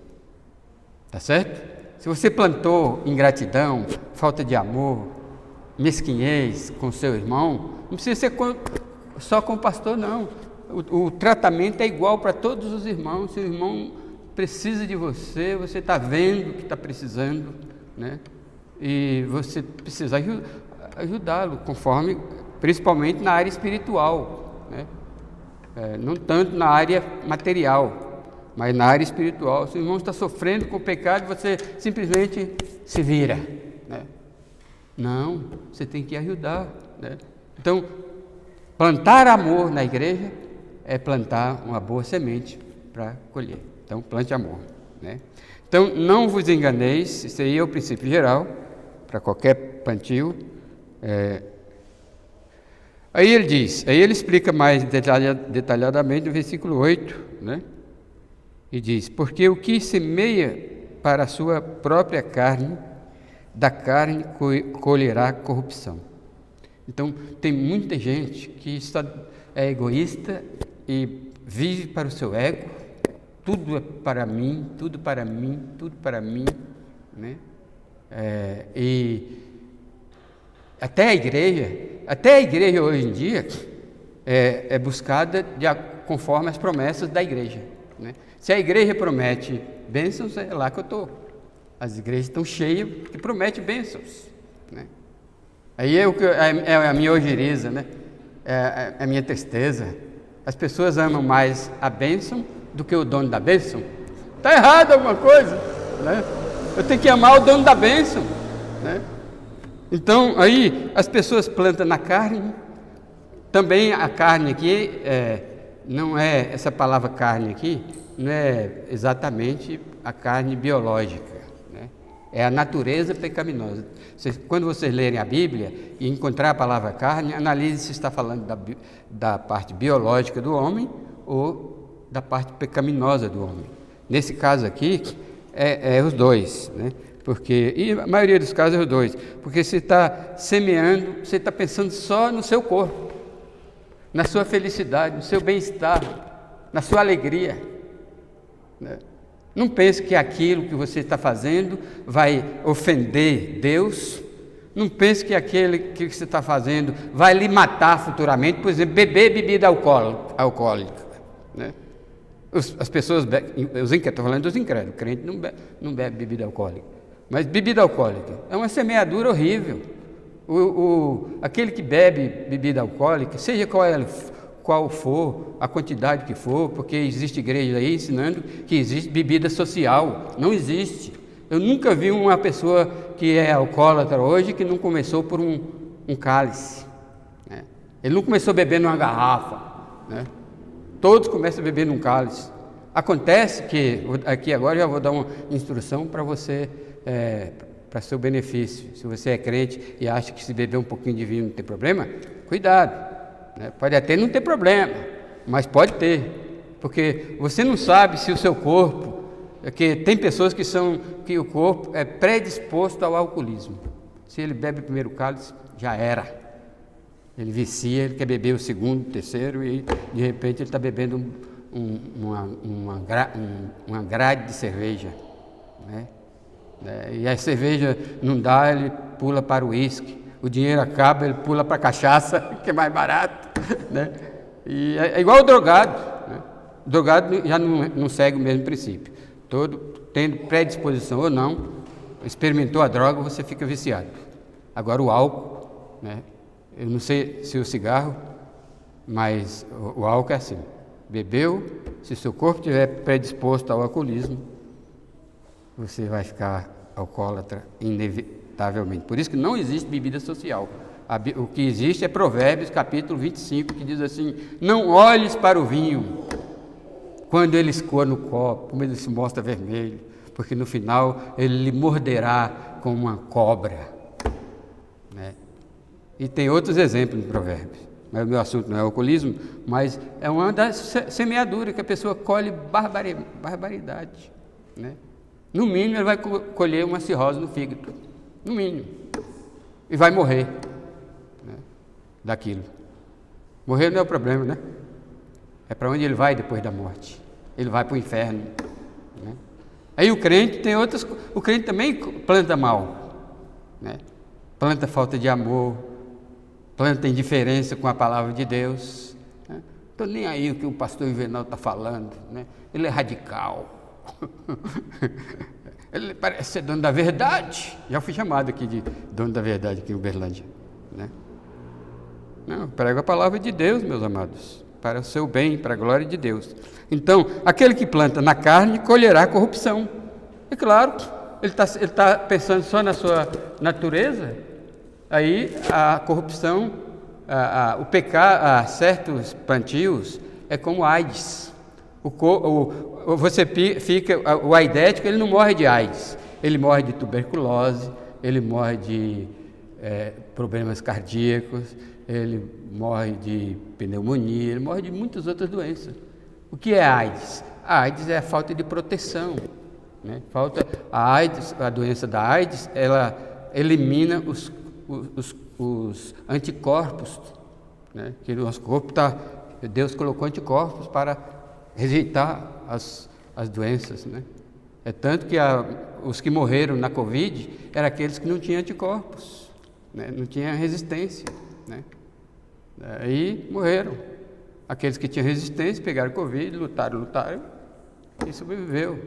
Tá certo? Se você plantou ingratidão, falta de amor, mesquinhez com seu irmão, não precisa ser só com o pastor, não. O tratamento é igual para todos os irmãos. Se o irmão precisa de você, você está vendo que está precisando, né? E você precisa ajudá-lo, principalmente na área espiritual, né? Não tanto na área material, mas na área espiritual. Se o irmão está sofrendo com o pecado, você simplesmente se vira, né? Não, você tem que ajudar, né? Então, plantar amor na igreja é plantar uma boa semente para colher. Então, plante amor, né? Então, não vos enganeis, isso aí é o princípio geral para qualquer plantio. Aí ele explica mais detalhadamente no versículo 8, né? E diz: porque o que semeia para a sua própria carne, da carne colherá corrupção. Então, tem muita gente que é egoísta e vive para o seu ego. Tudo é para mim, tudo para mim, tudo para mim, né? E até a igreja hoje em dia é buscada conforme as promessas da igreja, né? Se a igreja promete bênçãos, é lá que eu estou. As igrejas estão cheias que prometem bênçãos, né? Aí é a minha ojeriza, né? É a minha tristeza. As pessoas amam mais a bênção do que o dono da bênção. Está errado alguma coisa, né? Eu tenho que amar o dono da bênção, né? Então, aí as pessoas plantam na carne. Também a carne aqui, não é, essa palavra carne aqui, não é exatamente a carne biológica, né? É a natureza pecaminosa. Quando vocês lerem a Bíblia e encontrar a palavra carne, analise se está falando da parte biológica do homem ou da parte pecaminosa do homem. Nesse caso aqui, é os dois, né? E a maioria dos casos é os dois, porque você está semeando, você está pensando só no seu corpo, na sua felicidade, no seu bem-estar, na sua alegria, né? Não pense que aquilo que você está fazendo vai ofender Deus. Não pense que aquele que você está fazendo vai lhe matar futuramente. Por exemplo, beber bebida alcoólica, né? As pessoas bebem, estou falando dos incrédulos, o crente não bebe bebida alcoólica. Mas bebida alcoólica é uma semeadura horrível. Aquele que bebe bebida alcoólica, seja qual for, a quantidade que for, porque existe igreja aí ensinando que existe bebida social. Não existe. Eu nunca vi uma pessoa que é alcoólatra hoje que não começou por um cálice, né? Ele não começou bebendo uma garrafa, né? Todos começam a beber num cálice. Acontece que, aqui agora já vou dar uma instrução para você, para seu benefício. Se você é crente e acha que se beber um pouquinho de vinho não tem problema, cuidado. Pode até não ter problema, mas pode ter, porque você não sabe se o seu corpo, que tem pessoas que o corpo é predisposto ao alcoolismo. Se ele bebe o primeiro cálice, já era. Ele vicia, ele quer beber o segundo, o terceiro e de repente ele está bebendo uma grade de cerveja, né? E a cerveja não dá, ele pula para o uísque. O dinheiro acaba, ele pula para a cachaça, que é mais barato, né? E é igual o drogado, né? O drogado já não segue o mesmo princípio. Todo, tendo predisposição ou não, experimentou a droga, você fica viciado. Agora o álcool, né? Eu não sei se o cigarro, mas o álcool é assim. Bebeu, se seu corpo estiver predisposto ao alcoolismo, você vai ficar alcoólatra inevitavelmente. Por isso que não existe bebida social. O que existe é Provérbios capítulo 25, que diz assim: não olhes para o vinho quando ele escoa no copo, como ele se mostra vermelho, porque no final ele lhe morderá como uma cobra, né? E tem outros exemplos no Provérbios. Mas o meu assunto não é o alcoolismo, mas é uma das semeaduras que a pessoa colhe barbaridade, né? No mínimo ele vai colher uma cirrose no fígado, no mínimo, e vai morrer, né, daquilo. Morrer não é o problema, né? É para onde ele vai depois da morte. Ele vai para o inferno, né? Aí o crente tem outras. O crente também planta mal, né? Planta falta de amor, planta indiferença com a palavra de Deus, né? Estou nem aí o que o pastor Juvenal está falando, né? Ele é radical. Ele parece ser dono da verdade. Já fui chamado aqui de dono da verdade aqui em Uberlândia, né? Não, prego a palavra de Deus, meus amados, para o seu bem, para a glória de Deus. Então, aquele que planta na carne colherá corrupção. É claro, ele tá pensando só na sua natureza. Aí a corrupção, o pecado, certos plantios é como AIDS. O aidético, ele não morre de AIDS, ele morre de tuberculose, ele morre de problemas cardíacos, ele morre de pneumonia, ele morre de muitas outras doenças. O que é AIDS? A AIDS é a falta de proteção, né? A doença da AIDS, ela elimina os anticorpos, né? Que o nosso corpo Deus colocou anticorpos para rejeitar as doenças, né? É tanto que os que morreram na Covid eram aqueles que não tinham anticorpos, né? Não tinham resistência, né? Aí morreram. Aqueles que tinham resistência pegaram Covid, lutaram e sobreviveram.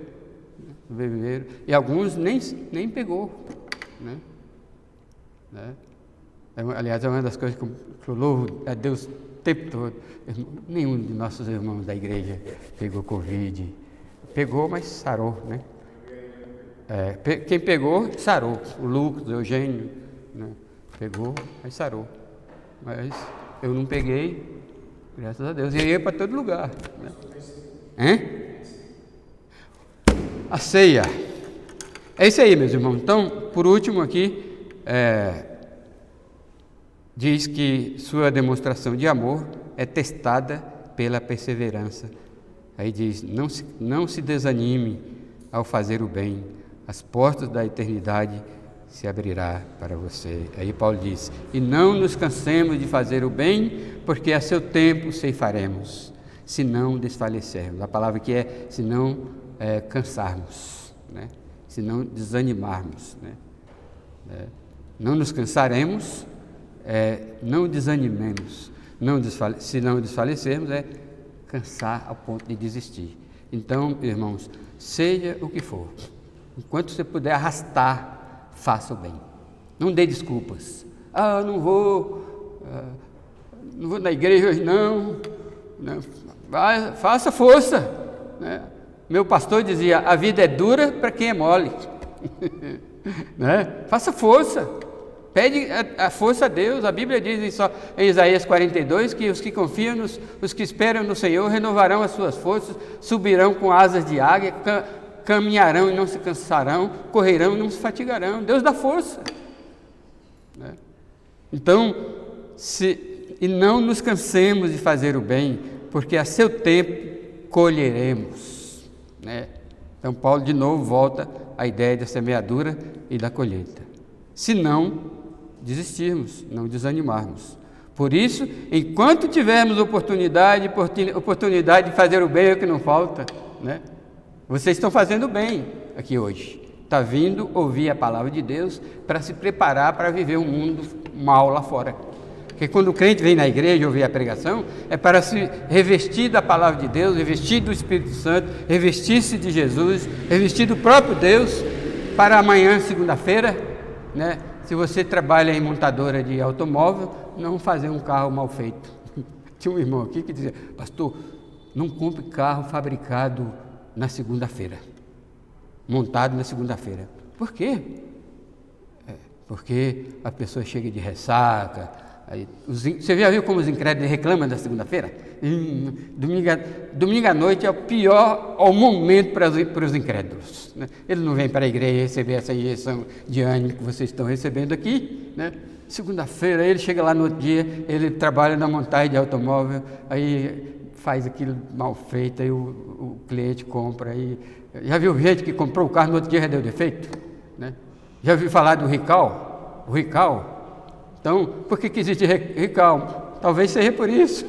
E alguns nem pegou, né? Aliás, é uma das coisas que eu louvo a Deus o tempo todo. Nenhum de nossos irmãos da igreja pegou Covid. Pegou, mas sarou, né? Quem pegou, sarou. O Lucas, o Eugênio, né? Pegou, mas sarou. Mas eu não peguei, graças a Deus. E ia para todo lugar, né? A ceia. É isso aí, meus irmãos. Então, por último aqui, diz que sua demonstração de amor é testada pela perseverança. Aí diz: não se desanime ao fazer o bem, as portas da eternidade se abrirá para você. Aí Paulo diz: e não nos cansemos de fazer o bem, porque a seu tempo ceifaremos, se não desfalecermos. A palavra aqui é se não cansarmos, né? Se não desanimarmos, né? Não nos cansaremos, não desanimemos. Se não desfalecermos, é cansar ao ponto de desistir. Então, irmãos, seja o que for, enquanto você puder arrastar, faça o bem. Não dê desculpas. Não vou na igreja hoje não. Faça força, né? Meu pastor dizia: a vida é dura para quem é mole. Né? Faça força, pede a força a Deus. A Bíblia diz em Isaías 42 que os que confiam, os que esperam no Senhor, renovarão as suas forças, subirão com asas de águia, caminharão e não se cansarão, correrão e não se fatigarão. Deus dá força, né? Então, e não nos cansemos de fazer o bem, porque a seu tempo colheremos, né? Então Paulo de novo volta à ideia da semeadura e da colheita. Se não desistirmos, não desanimarmos. Por isso, enquanto tivermos oportunidade de fazer o bem é o que não falta, né? Vocês estão fazendo bem aqui hoje. Está vindo ouvir a palavra de Deus para se preparar para viver um mundo mal lá fora. Porque quando o crente vem na igreja ouvir a pregação, é para se revestir da palavra de Deus, revestir do Espírito Santo, revestir-se de Jesus, revestir do próprio Deus, para amanhã, segunda-feira, né? Se você trabalha em montadora de automóvel, não fazer um carro mal feito. Tinha um irmão aqui que dizia: pastor, não compre carro fabricado na segunda-feira, montado na segunda-feira. Por quê? Porque a pessoa chega de ressaca. Você já viu como os incrédulos reclamam da segunda-feira? Domingo à noite é o pior momento para os incrédulos, né? Ele não vem para a igreja receber essa injeção de ânimo que vocês estão recebendo aqui, né? Segunda-feira ele chega lá no outro dia, ele trabalha na montagem de automóvel, aí faz aquilo mal feito, aí o cliente compra. Aí, já viu gente que comprou o carro no outro dia já deu defeito, né? Já ouviu falar do recall? O recall? Então, por que existe recall? Talvez seja por isso.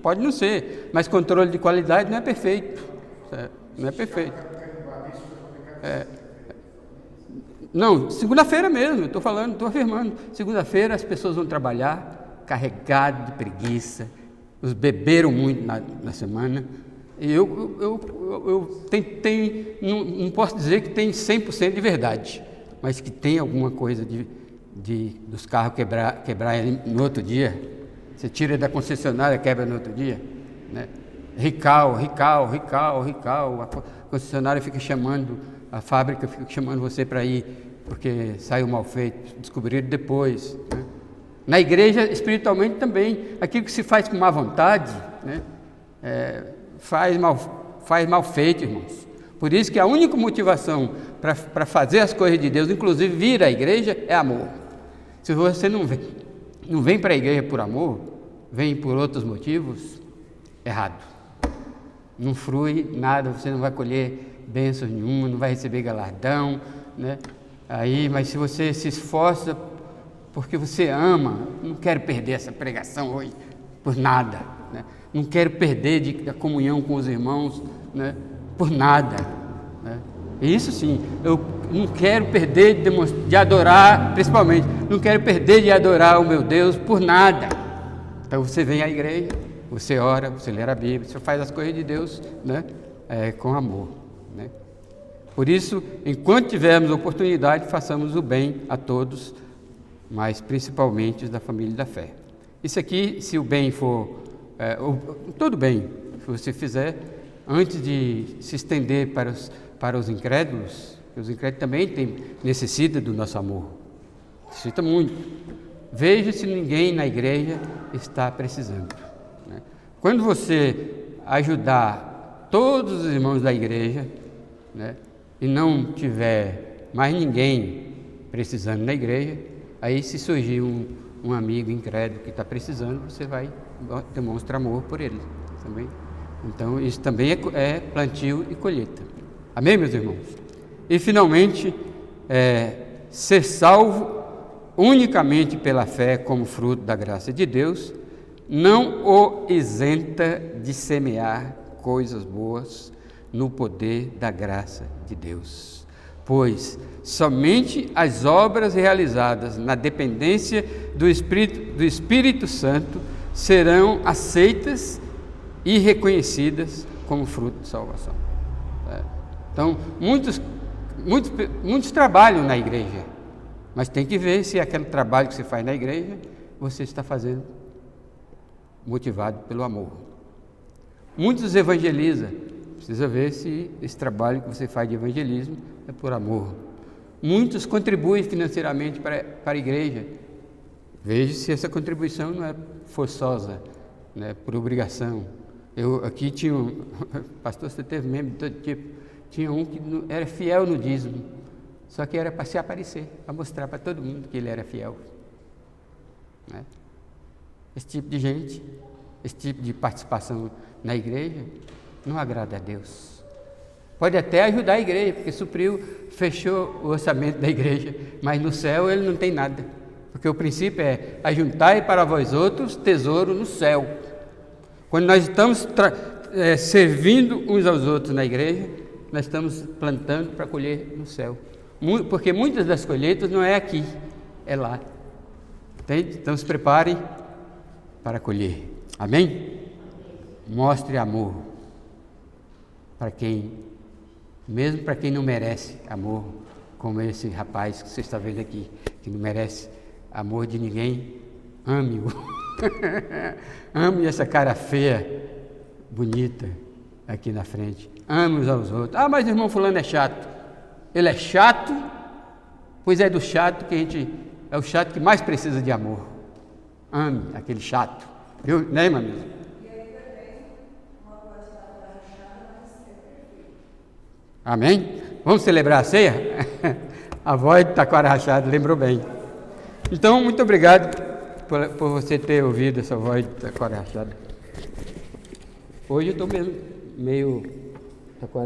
Pode não ser, mas controle de qualidade não é perfeito. Não é perfeito. Não, segunda-feira mesmo, estou afirmando. Segunda-feira as pessoas vão trabalhar carregadas de preguiça, os beberam muito na semana. E eu não posso dizer que tem 100% de verdade, mas que tem alguma coisa dos carros quebrar no outro dia. Você tira da concessionária, quebra no outro dia, né? Recall. A concessionária fica chamando, a fábrica fica chamando você para ir, porque saiu mal feito, descobriram depois, né? Na igreja, espiritualmente também, aquilo que se faz com má vontade, né? Faz mal feito, irmãos. Por isso que a única motivação para fazer as coisas de Deus, inclusive vir à igreja, é amor. Se você não vem para a igreja por amor, vem por outros motivos, errado. Não frui nada, você não vai colher bênção nenhuma, não vai receber galardão, né? Mas se você se esforça porque você ama, não quero perder essa pregação hoje por nada, né? Não quero perder a comunhão com os irmãos, né? Por nada, né? Isso sim, eu não quero perder de adorar, principalmente, não quero perder de adorar o meu Deus por nada. Então você vem à igreja, você ora, você lê a Bíblia, você faz as coisas de Deus, né? Com amor, né? Por isso, enquanto tivermos oportunidade, façamos o bem a todos, mas principalmente os da família da fé. Isso aqui, se o bem for, todo bem que você fizer, antes de se estender para os incrédulos, os incrédulos também necessitam do nosso amor, necessita muito. Veja se ninguém na igreja está precisando, né? Quando você ajudar todos os irmãos da igreja, né, e não tiver mais ninguém precisando na igreja, aí se surgir um amigo incrédulo que está precisando, você vai demonstrar amor por ele também. Então isso também é plantio e colheita. Amém, meus irmãos? E finalmente, ser salvo unicamente pela fé como fruto da graça de Deus, não o isenta de semear coisas boas no poder da graça de Deus. Pois somente as obras realizadas na dependência do Espírito Santo serão aceitas e reconhecidas como fruto de salvação. Então, muitos trabalham na igreja, mas tem que ver se aquele trabalho que você faz na igreja, você está fazendo motivado pelo amor. Muitos evangelizam, precisa ver se esse trabalho que você faz de evangelismo é por amor. Muitos contribuem financeiramente para a igreja, veja se essa contribuição não é forçosa, né, por obrigação. Eu aqui tinha pastor, você teve membro de todo tipo, tinha um que era fiel no dízimo, só que era para se aparecer, para mostrar para todo mundo que ele era fiel, né? Esse tipo de gente, esse tipo de participação na igreja não agrada a Deus. Pode até ajudar a igreja, porque supriu, fechou o orçamento da igreja, mas no céu ele não tem nada, porque o princípio é ajuntai para vós outros tesouro no céu. Quando nós estamos servindo uns aos outros na igreja, nós estamos plantando para colher no céu, porque muitas das colheitas não é aqui, é lá. Entende? Então se preparem para colher. Amém? Mostre amor para quem, mesmo para quem não merece amor, como esse rapaz que você está vendo aqui, que não merece amor de ninguém, ame-o. Ame essa cara feia, bonita, aqui na frente. Ame uns aos outros. Ah, mas o irmão fulano é chato. Ele é chato, pois é do chato que é o chato que mais precisa de amor. Ame aquele chato. Viu? Né, irmã? Amém? Vamos celebrar a ceia? A voz de taquara rachada, lembrou bem. Então, muito obrigado por você ter ouvido essa voz de taquara rachada. Hoje eu estou meio taquara.